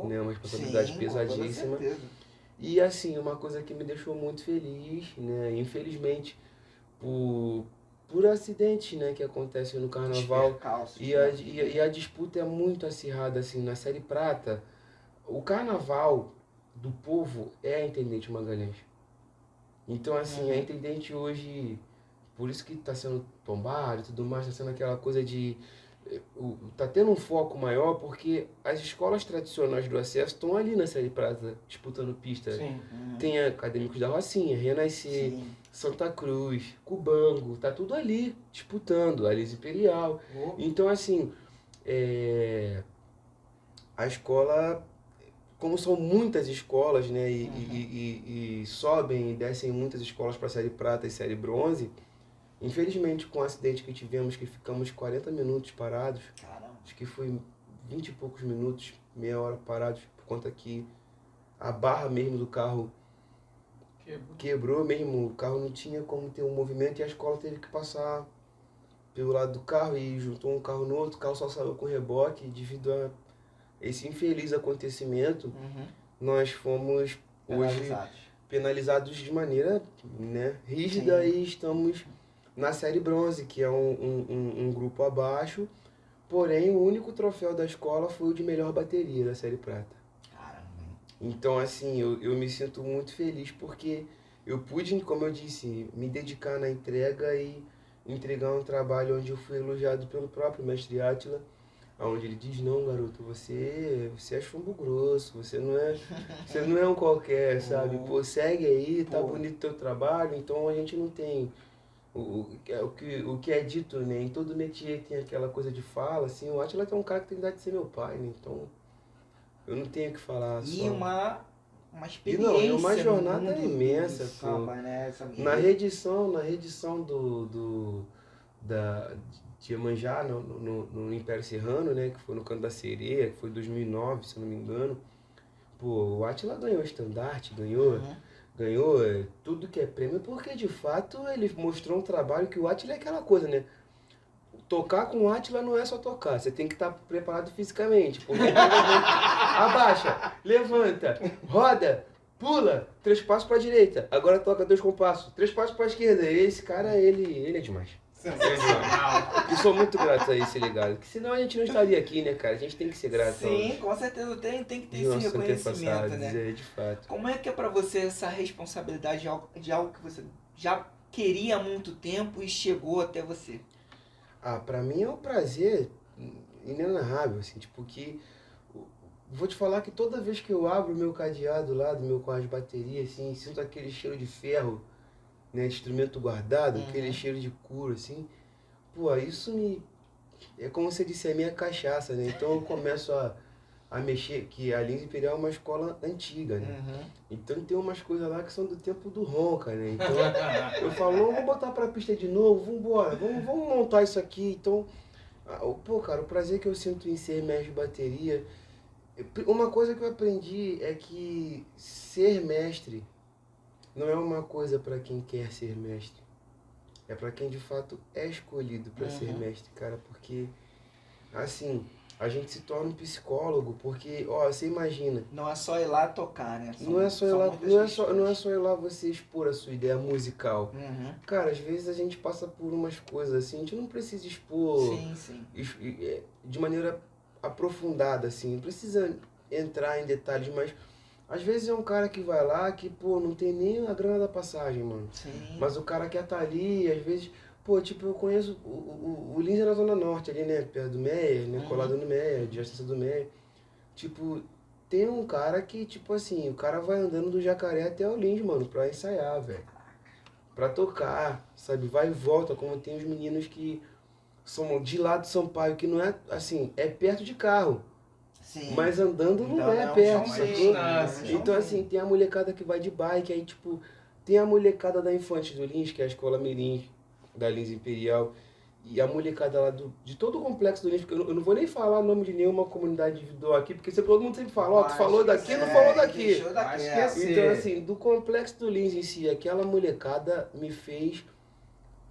né? Uma responsabilidade pesadíssima. Com certeza. E assim, uma coisa que me deixou muito feliz, né? Infelizmente, por acidentes, né, que acontecem no carnaval, e a disputa é muito acirrada, assim, na Série Prata. O carnaval do povo é a Intendente Magalhães. Então, assim, a Intendente hoje, por isso que está sendo tombado e tudo mais, está sendo aquela coisa de... Tá tendo um foco maior porque as escolas tradicionais do acesso estão ali na Série Prata, disputando pista. Sim. Tem Acadêmicos da Rocinha, Renascer, Santa Cruz, Cubango, tá tudo ali, disputando, a Lins Imperial. Então, assim, a escola, como são muitas escolas, né, e sobem e descem muitas escolas para Série Prata e Série Bronze, infelizmente, com o acidente que tivemos, que ficamos 40 minutos parados, acho que foi 20 e poucos minutos, meia hora parados, por conta que a barra mesmo do carro quebrou mesmo, o carro não tinha como ter um movimento e a escola teve que passar pelo lado do carro e juntou um carro no outro, o carro só saiu com reboque. Devido a esse infeliz acontecimento, nós fomos hoje penalizados de maneira, né, rígida. E estamos na Série Bronze, que é um grupo abaixo, porém o único troféu da escola foi o de melhor bateria da Série Prata. Então, assim, eu me sinto muito feliz porque eu pude, como eu disse, me dedicar na entrega e entregar um trabalho onde eu fui elogiado pelo próprio mestre Átila, onde ele diz: não, garoto, você é chumbo grosso, você não é um qualquer, sabe? Pô, segue aí, tá bonito o teu trabalho. Então a gente não tem o que é dito, né? Em todo métier tem aquela coisa de fala, assim. O Átila é um cara que tem idade de ser meu pai, né? Então eu não tenho o que falar. E só. uma experiência. E uma jornada imensa, pô. Samba, né? Na reedição de Iemanjá, no Império Serrano, né, que foi no Canto da Sereia, que foi em 2009, se eu não me engano, pô, o Átila ganhou estandarte, ganhou tudo que é prêmio, porque de fato ele mostrou um trabalho que o Átila é aquela coisa, né? Tocar com o Átila não é só tocar, você tem que estar preparado fisicamente, porque abaixa, levanta, roda, pula, 3 passos para a direita, agora toca 2 compassos, 3 passos para a esquerda. Esse cara, ele é demais. Sensacional. E sou muito grato a esse legado, que senão a gente não estaria aqui, né, cara? A gente tem que ser grato. Sim, com certeza tem que ter esse reconhecimento, né? De fato. Como é que é pra você essa responsabilidade de algo que você já queria há muito tempo e chegou até você? Pra mim é um prazer inenarrável, assim, tipo que... Vou te falar que toda vez que eu abro o meu cadeado lá, com as baterias, assim, sinto aquele cheiro de ferro, né, de instrumento guardado, aquele cheiro de couro, assim, pô, isso me... É como você disse, é minha cachaça, né? Então eu começo a mexer, que a Lins Imperial é uma escola antiga, né? Uhum. Então tem umas coisas lá que são do tempo do Ronca, né? Então eu falo, não, vamos botar pra pista de novo, vambora, vamos montar isso aqui. Então, pô, cara, o prazer que eu sinto em ser mestre de bateria... Uma coisa que eu aprendi é que ser mestre não é uma coisa pra quem quer ser mestre. É pra quem de fato é escolhido pra ser mestre, cara, porque assim, a gente se torna um psicólogo, porque, ó, você imagina, Não é só ir lá tocar, né? não é só ir são lá, muitas não é questões. só ir lá você expor a sua ideia musical. Uhum. Cara, às vezes a gente passa por umas coisas assim, a gente não precisa expor Sim, sim. de maneira aprofundada, assim, não precisa entrar em detalhes, mas às vezes é um cara que vai lá que, pô, não tem nem a grana da passagem, mano. Sim. Mas o cara quer estar ali, às vezes, pô, tipo, eu conheço o Lins é na Zona Norte ali, né? Perto do Meia, né? Colado no Meia, de Justiça do Meia. Tipo, tem um cara que, tipo assim, o cara vai andando do Jacaré até o Lins, mano, pra ensaiar, velho. Pra tocar, sabe? Vai e volta, como tem os meninos que são de lá do Sampaio, que não é, assim, é perto de carro. Sim. Mas andando Então, não é um perto, chãozinho, sacou? né? Então, assim, tem a molecada que vai de bike, aí, tipo, tem a molecada da Infantes do Lins, que é a escola mirim da Lins Imperial, e a molecada lá de todo o complexo do Lins, porque eu não vou nem falar o nome de nenhuma comunidade individual aqui, porque sempre, todo mundo sempre fala, ó, tu falou daqui, não falou daqui. Deixou daquela. Então, assim, do complexo do Lins em si, aquela molecada me fez,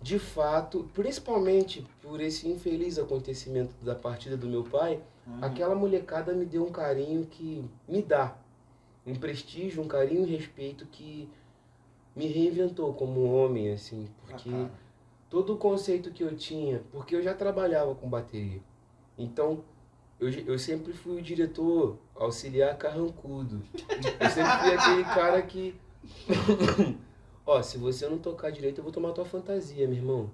de fato, principalmente por esse infeliz acontecimento da partida do meu pai, aquela molecada me deu um carinho que me dá um prestígio, um carinho e respeito que me reinventou como homem, assim, porque todo o conceito que eu tinha, porque eu já trabalhava com bateria, então eu sempre fui o diretor auxiliar carrancudo, eu sempre fui aquele cara que, ó, se você não tocar direito eu vou tomar tua fantasia, meu irmão,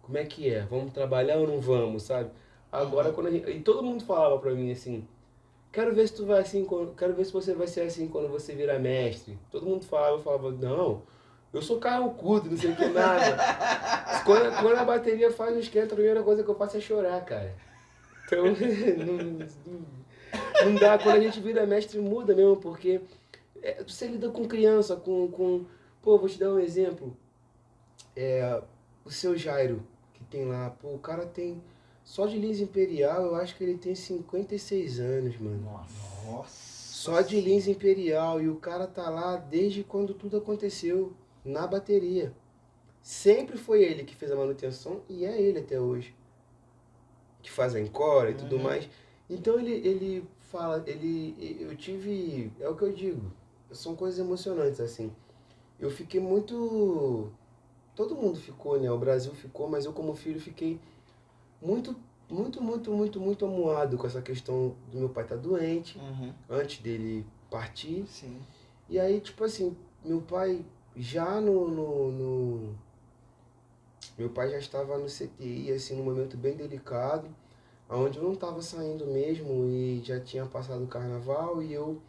como é que é, vamos trabalhar ou não vamos, sabe? Agora, quando e todo mundo falava pra mim assim, quero ver se tu vai assim, quero ver se você vai ser assim quando você virar mestre. Todo mundo falava, eu falava, não, eu sou carrancudo, não sei o que nada. Quando a bateria faz o esquenta, a primeira coisa que eu faço é chorar, cara. Então, não dá, quando a gente vira mestre muda mesmo, porque você lida com criança, pô, vou te dar um exemplo. O seu Jairo, que tem lá, pô, o cara tem, só de Lins Imperial, eu acho que ele tem 56 anos, mano. Nossa. Só de Lins Imperial, e o cara tá lá desde quando tudo aconteceu, na bateria. Sempre foi ele que fez a manutenção, e é ele até hoje. Que faz a encore e tudo mais. Então ele fala, eu tive, é o que eu digo, são coisas emocionantes, assim. Eu fiquei muito... Todo mundo ficou, né? O Brasil ficou, mas eu como filho fiquei muito, muito amuado com essa questão do meu pai estar doente, antes dele partir. Sim. E aí, tipo assim, meu pai já meu pai já estava no CTI, assim, num momento bem delicado, onde eu não estava saindo mesmo e já tinha passado o carnaval e eu,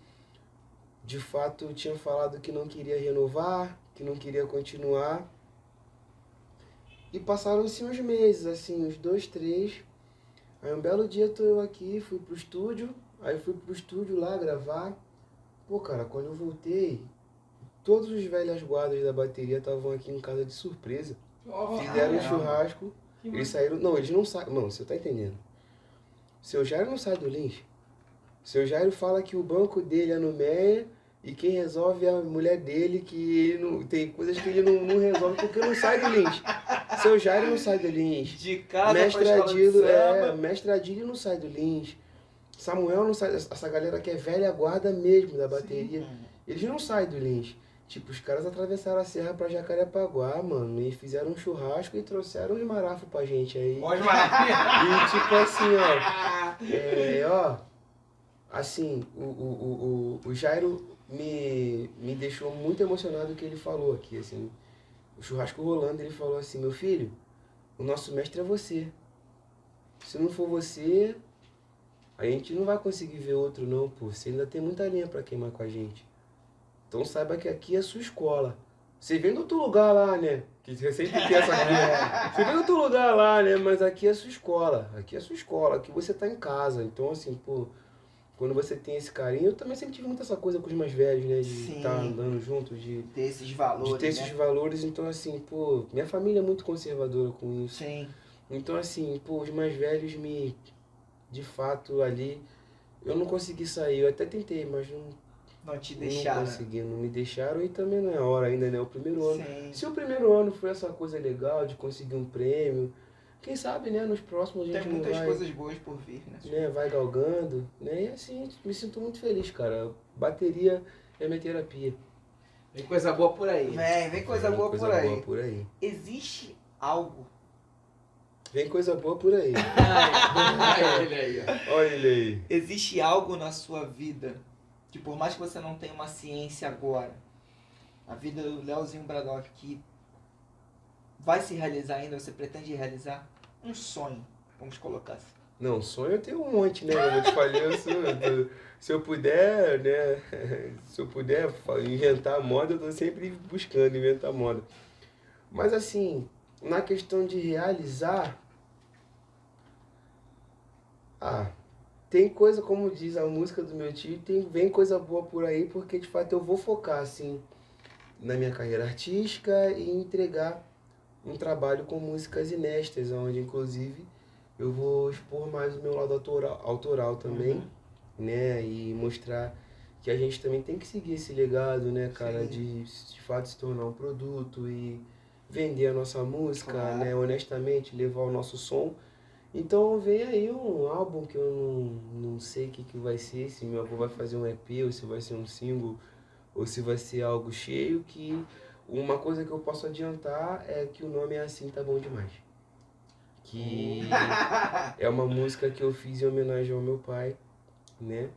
de fato, tinha falado que não queria renovar, que não queria continuar. E passaram-se uns meses, assim, uns 2, 3. Aí um belo dia tô eu aqui, fui pro estúdio. Aí fui pro estúdio lá gravar. Pô, cara, quando eu voltei, todos os velhos guardas da bateria estavam aqui em casa de surpresa. Fizeram um churrasco. Eles saíram... Não, eles não saem... Não, você tá entendendo. Seu Jairo não sai do Lins. Seu Jairo fala que o banco dele é no Meia e quem resolve é a mulher dele, que ele não, tem coisas que ele não resolve porque não sai do Lins. Seu Jairo não sai do Lins. De casa Mestre pra escola de samba. Mestre Adílio não sai do Lins. Samuel não sai... Essa galera que é velha guarda mesmo da bateria. Sim. Eles não saem do Lins. Tipo, os caras atravessaram a serra pra Jacarepaguá, mano, e fizeram um churrasco e trouxeram os marafos pra gente aí. Pode maravilha. E tipo assim, ó, assim, o Jairo me deixou muito emocionado o que ele falou aqui, assim. O churrasco rolando, ele falou assim, meu filho, o nosso mestre é você. Se não for você, a gente não vai conseguir ver outro não, pô. Você ainda tem muita linha pra queimar com a gente. Então saiba que aqui é a sua escola. Você vem de outro lugar lá, né? Que você sempre tem essa coisa. Você vem de outro lugar lá, né? Mas aqui é sua escola. Aqui é sua escola. Aqui você tá em casa. Então, assim, pô, quando você tem esse carinho, eu também sempre tive muito essa coisa com os mais velhos, né? De Sim. estar andando junto, Ter esses valores, de ter esses né? valores. Então, assim, pô, minha família é muito conservadora com isso. Sim. Então, assim, pô, os mais velhos me, de fato, ali, eu não consegui sair. Eu até tentei, mas Não te não deixaram. consegui, não me deixaram e também não é hora ainda, né? O primeiro ano. Sim. Se o primeiro ano foi essa coisa legal de conseguir um prêmio, quem sabe, né? Nos próximos a gente Tem não muitas vai, coisas boas por vir, né? Vai galgando, né? E assim, me sinto muito feliz, cara. Bateria é minha terapia. Tem coisa boa por aí. Vem coisa Vem boa coisa por aí. boa por aí. Existe algo. Vem coisa boa por aí. Olha ele aí, ó. Olha ele aí. Existe algo na sua vida que, por mais que você não tenha uma ciência agora, a vida do Leozinho Bradock que vai se realizar ainda, você pretende realizar um sonho, vamos colocar assim. Não, sonho eu tenho um monte, né? Como eu te falei, se eu puder, né? Se eu puder inventar moda, eu tô sempre buscando inventar moda. Mas assim, na questão de realizar, tem coisa, como diz a música do meu tio, vem coisa boa por aí, porque de fato eu vou focar, assim, na minha carreira artística e entregar um trabalho com músicas inéditas, onde inclusive eu vou expor mais o meu lado autoral também, né? E mostrar que a gente também tem que seguir esse legado, né, cara, de fato se tornar um produto e vender a nossa música, Claro. né, honestamente, levar o nosso som. Então vem aí um álbum que eu não sei o que vai ser, se meu avô vai fazer um EP, ou se vai ser um single, ou se vai ser algo cheio, que uma coisa que eu posso adiantar é que o nome é Assim Tá Bom Demais. Que é uma música que eu fiz em homenagem ao meu pai, né?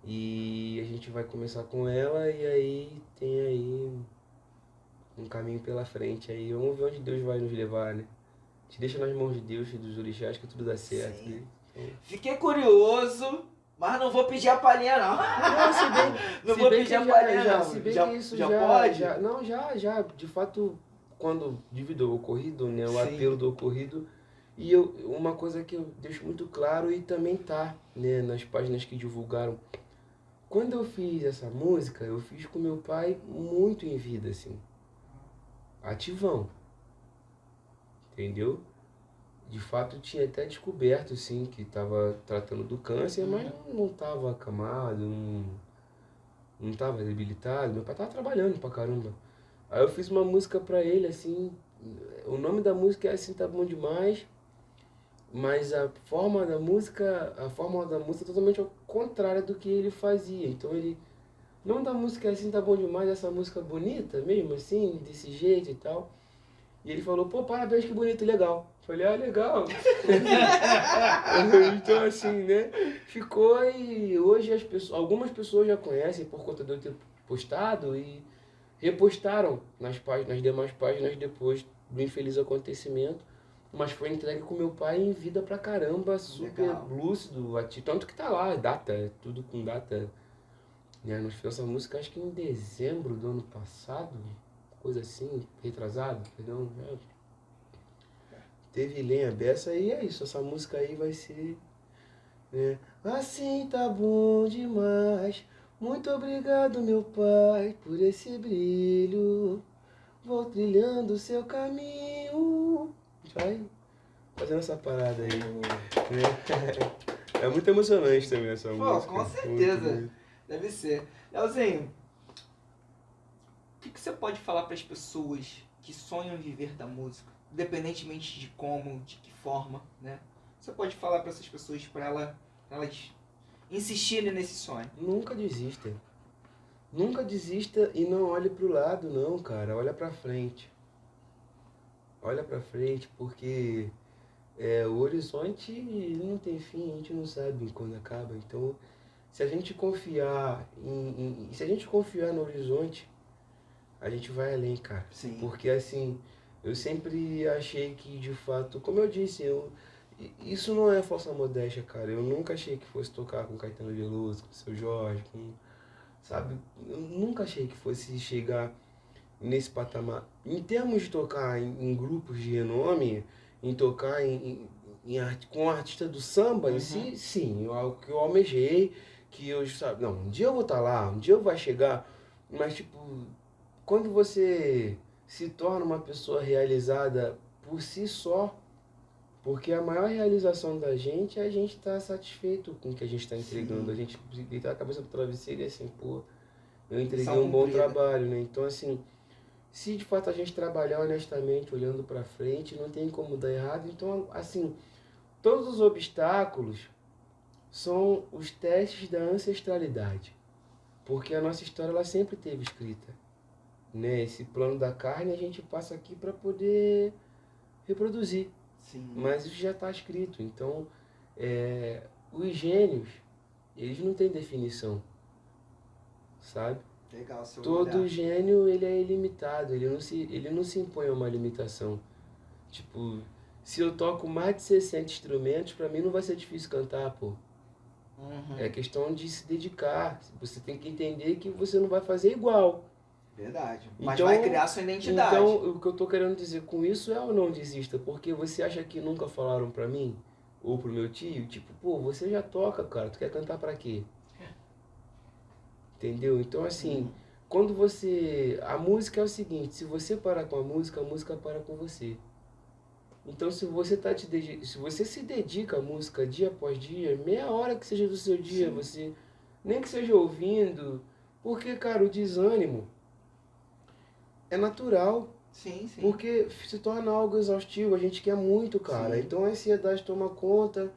E a gente vai começar com ela e aí tem aí um caminho pela frente aí. Vamos ver onde Deus vai nos levar, né? Te deixa nas mãos de Deus e dos orixás que tudo dá certo. Sim. Né? Então... Fiquei curioso, mas não vou pedir a palhinha não. Não, se bem, Não se vou bem pedir que a palhinha não. se bem Já- que isso já já pode? não, já, de fato, quando devido ao ocorrido, né, o Sim. apelo do ocorrido, e uma coisa que eu deixo muito claro e também tá, né, nas páginas que divulgaram. Quando eu fiz essa música, eu fiz com meu pai muito em vida, assim, ativão, entendeu? De fato, tinha até descoberto, sim, que estava tratando do câncer, mas não estava acamado, não estava debilitado. Meu pai estava trabalhando pra caramba. Aí eu fiz uma música pra ele, assim, o nome da música é Assim Tá Bom Demais, mas a fórmula da música é totalmente ao contrário do que ele fazia. Então ele, o nome da música é Assim Tá Bom Demais, essa música bonita mesmo, assim, desse jeito e tal. E ele falou, pô, parabéns, que bonito, legal. Falei, legal. Então assim, né? Ficou e hoje algumas pessoas já conhecem por conta de eu ter postado e repostaram nas demais páginas depois do infeliz acontecimento. Mas foi entregue com meu pai em vida pra caramba, super Legal. lúcido, tanto que tá lá, data, tudo com data. Né? Nós fizemos essa música acho que em dezembro do ano passado, coisa assim, retrasado, perdão. Teve lenha beça e é isso, essa música aí vai ser, né? Assim tá bom demais, muito obrigado meu pai por esse brilho, vou trilhando o seu caminho. Vai fazendo essa parada aí, né? É muito emocionante também essa Pô, música. com certeza. Muito. Deve ser. Leozinho, o que você pode falar para as pessoas que sonham em viver da música? Independentemente de como, de que forma, né? Você pode falar para essas pessoas, para elas insistirem nesse sonho? Nunca desista. Nunca desista e não olhe pro lado, não, cara. Olha pra frente. Olha pra frente, porque o horizonte não tem fim, a gente não sabe quando acaba. Então, se a gente confiar se a gente confiar no horizonte, a gente vai além, cara. Sim. Porque assim, eu sempre achei que de fato, como eu disse, isso não é falsa modéstia, cara. Eu nunca achei que fosse tocar com Caetano Veloso, com Seu Jorge, sabe? Eu nunca achei que fosse chegar nesse patamar. Em termos de tocar em grupos de renome, em tocar com um artista do samba em si, sim, o que eu almejei, que eu, sabe, não, um dia eu vou estar lá, um dia eu vou chegar, mas tipo, quando você se torna uma pessoa realizada por si só, porque a maior realização da gente é a gente estar satisfeito com o que a gente está entregando, Sim. a gente deitar a cabeça no travesseiro e assim, pô, eu entreguei Missão um bom cumprida. trabalho, né? Então assim, se de fato a gente trabalhar honestamente, olhando para frente, não tem como dar errado. Então, assim, todos os obstáculos são os testes da ancestralidade, porque a nossa história ela sempre teve escrita, né? Esse plano da carne a gente passa aqui para poder reproduzir, Sim. mas isso já está escrito. Então, os gênios, eles não têm definição, sabe? Legal, seu Todo olhar. gênio ele é ilimitado, ele não se impõe a uma limitação. Tipo, se eu toco mais de 60 instrumentos, pra mim não vai ser difícil cantar, pô. É questão de se dedicar. Você tem que entender que você não vai fazer igual. Verdade. Mas Então- vai criar sua identidade. Então, o que eu tô querendo dizer com isso é o não desista, porque você acha que nunca falaram pra mim ou pro meu tio, tipo, pô, você já toca, cara, tu quer cantar pra quê? Entendeu? Então, assim, quando você... A música é o seguinte, se você parar com a música para com você. Então, se você se você se dedica à música dia após dia, meia hora que seja do seu dia, Sim. você... Nem que seja ouvindo, porque, cara, o desânimo é natural. Sim, sim. Porque se torna algo exaustivo, a gente quer muito, cara. Sim. Então a ansiedade toma conta,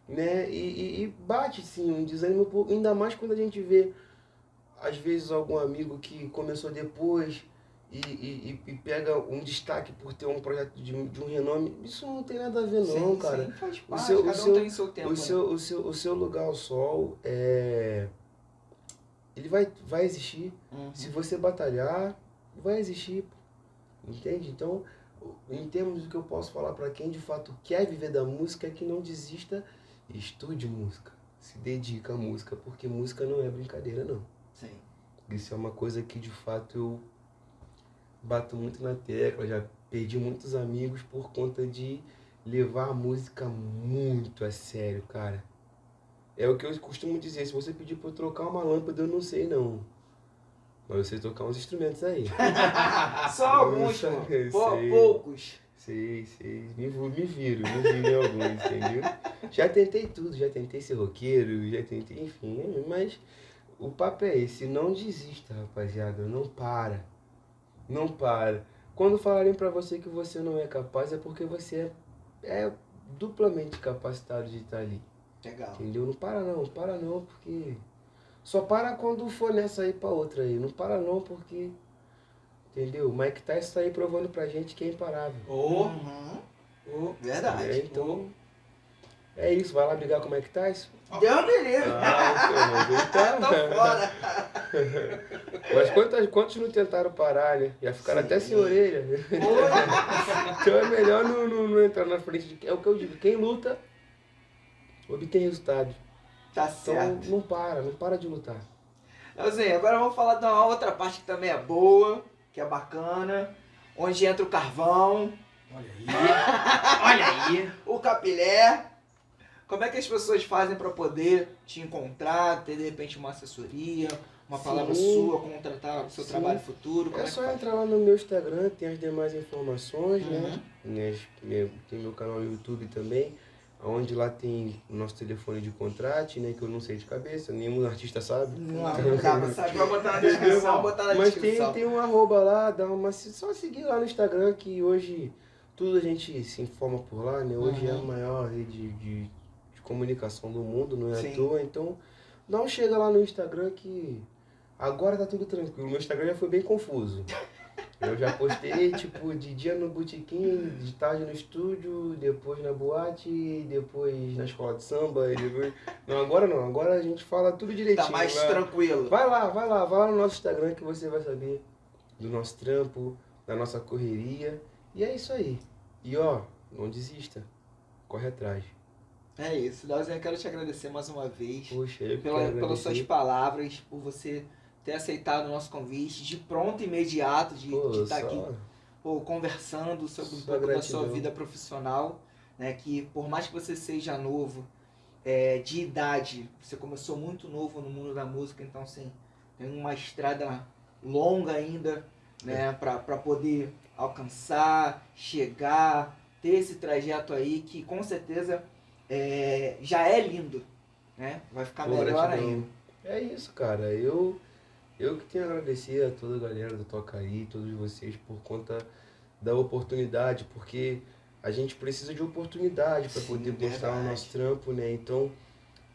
né? E bate sim um desânimo, ainda mais quando a gente vê, às vezes, algum amigo que começou depois e pega um destaque por ter um projeto de um renome. Isso não tem nada a ver, não, Sim, cara. sim, faz O parte, seu, cada um tem seu tempo. o seu lugar ao sol ele vai existir. Né? Se você batalhar, vai existir. Entende? Então, em termos do que eu posso falar para quem de fato quer viver da música, é que não desista e estude música. Se dedica à música, porque música não é brincadeira, não. Sim. Isso é uma coisa que de fato eu bato muito na tecla, já perdi muitos amigos por conta de levar a música muito a sério, cara. É o que eu costumo dizer, se você pedir para eu trocar uma lâmpada, eu não sei não. Mas eu sei tocar uns instrumentos aí. Só alguns, Eu pô. sei. Poucos. Sei. Me viro em alguns, entendeu? Já tentei tudo, já tentei ser roqueiro, já tentei, enfim, mas o papo é esse, não desista, rapaziada, não para. Não para. Quando falarem pra você que você não é capaz, é porque você é duplamente capacitado de estar ali, Legal. entendeu? Não para não, porque... Só para quando for nessa aí pra outra aí, não para não, porque... Entendeu? O Mike Tyson tá aí provando pra gente que é imparável. Verdade. Então, é isso. Vai lá brigar com o Mike Tyson? Deus me livre. Então, Tô fora. mas quantos não tentaram parar, né? Já ficaram Sim. até sem orelha. Então é melhor não entrar na frente de... É o que eu digo. Quem luta, obtém resultado. Tá Então certo. não para de lutar. Leozinho, agora vamos falar de uma outra parte que também é boa, que é bacana, onde entra o carvão, Olha aí. o capilé. Como é que as pessoas fazem para poder te encontrar, ter de repente uma assessoria, uma palavra Sim. sua, contratar o seu Sim. trabalho futuro? Como É que só faz? entrar lá no meu Instagram, tem as demais informações, né? Tem meu canal no YouTube também, onde lá tem o nosso telefone de contrato, né? Que eu não sei de cabeça, nenhum artista sabe. Não dá pra saber. Vai botar na descrição. Botar na Mas descrição. tem um arroba lá, só seguir lá no Instagram, que hoje tudo a gente se informa por lá, né? Hoje é a maior rede de comunicação do mundo, não é Sim. à toa. Então, não chega lá no Instagram que agora tá tudo tranquilo. Meu Instagram já foi bem confuso. Eu já postei, tipo, de dia no botequim, de tarde no estúdio, depois na boate, depois na escola de samba, e depois... Não, agora a gente fala tudo direitinho. Tá mais vai. tranquilo. Vai lá no nosso Instagram que você vai saber do nosso trampo, da nossa correria. E é isso aí. E ó, não desista. Corre atrás. É isso. Leozinho, eu quero te agradecer mais uma vez Poxa, eu que quero pelas agradecer. suas palavras, por você ter aceitado o nosso convite, de pronto, imediato, de estar aqui conversando sobre um pouco da sua vida profissional, né? Que por mais que você seja novo, de idade, você começou muito novo no mundo da música, então assim, tem uma estrada longa ainda, né? Para poder alcançar, chegar, ter esse trajeto aí que com certeza já é lindo, né? Vai ficar melhor ainda. É isso, cara. Eu que tenho a agradecer a toda a galera do Toca Aí, todos vocês, por conta da oportunidade, porque a gente precisa de oportunidade para poder mostrar o nosso trampo, né? Então,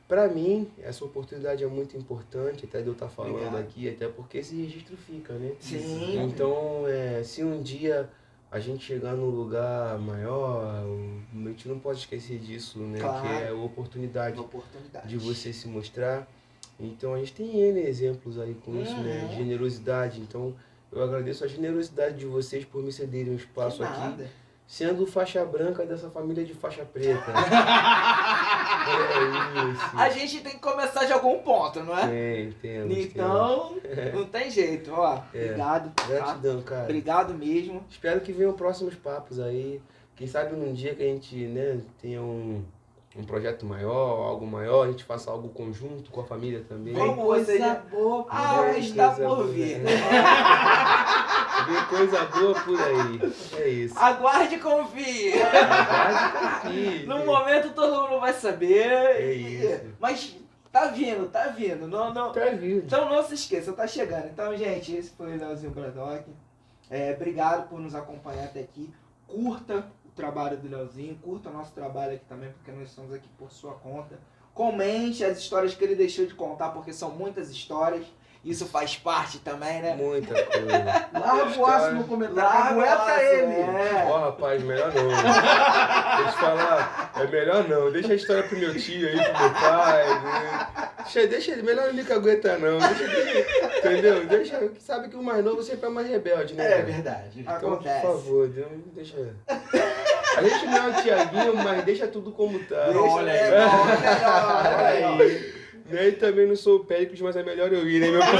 pra mim, essa oportunidade é muito importante, até de eu estar falando aqui, até porque esse registro fica, né? Sim. Então, se um dia a gente chegar num lugar maior, a gente não pode esquecer disso, né? Claro. Que é a oportunidade de você se mostrar. Então a gente tem N exemplos aí com isso, né? Generosidade. Então eu agradeço a generosidade de vocês por me cederem um espaço aqui, sendo faixa branca dessa família de faixa preta. É isso. A gente tem que começar de algum ponto, não é? Temos. Então, não tem jeito. Ó, obrigado. Gratidão, cara. Obrigado mesmo. Espero que venham próximos papos aí. Quem sabe num dia que a gente, né, tenha um projeto maior, algo maior, a gente faça algo conjunto com a família também. Vem coisa boa. Está por vir. Vem coisa boa por aí. É isso. Aguarde e confie. No momento todo mundo vai saber. É isso. Mas tá vindo. Não, Tá vindo. Então não se esqueça, tá chegando. Então, gente, esse foi o Leozinho Bradock. Obrigado por nos acompanhar até aqui. Curta o trabalho do Leozinho, curta o nosso trabalho aqui também, porque nós estamos aqui por sua conta. Comente as histórias que ele deixou de contar, porque são muitas histórias. Isso faz parte também, né? Muita coisa. Larga o aço no comentário. Aguenta ele. Ó, rapaz, melhor não. Deixa eu te falar, é melhor não. Deixa a história pro meu tio aí, pro meu pai. Né? Deixa ele, melhor não aguentar não. Deixa, entendeu? Deixa, sabe que o mais novo sempre é mais rebelde, né? É verdade. Então, Acontece. por favor, deixa. A gente não é o Thiaguinho, mas deixa tudo como tá. Olha aí. Olha aí. E também não sou o Péricles, mas é melhor eu ir, né, meu pai?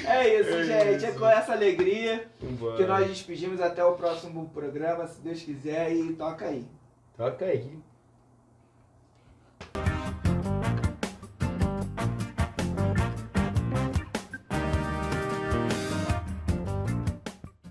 É isso, gente. É com essa alegria Vambora. que nós despedimos até o próximo programa, se Deus quiser, e toca aí. Toca aí.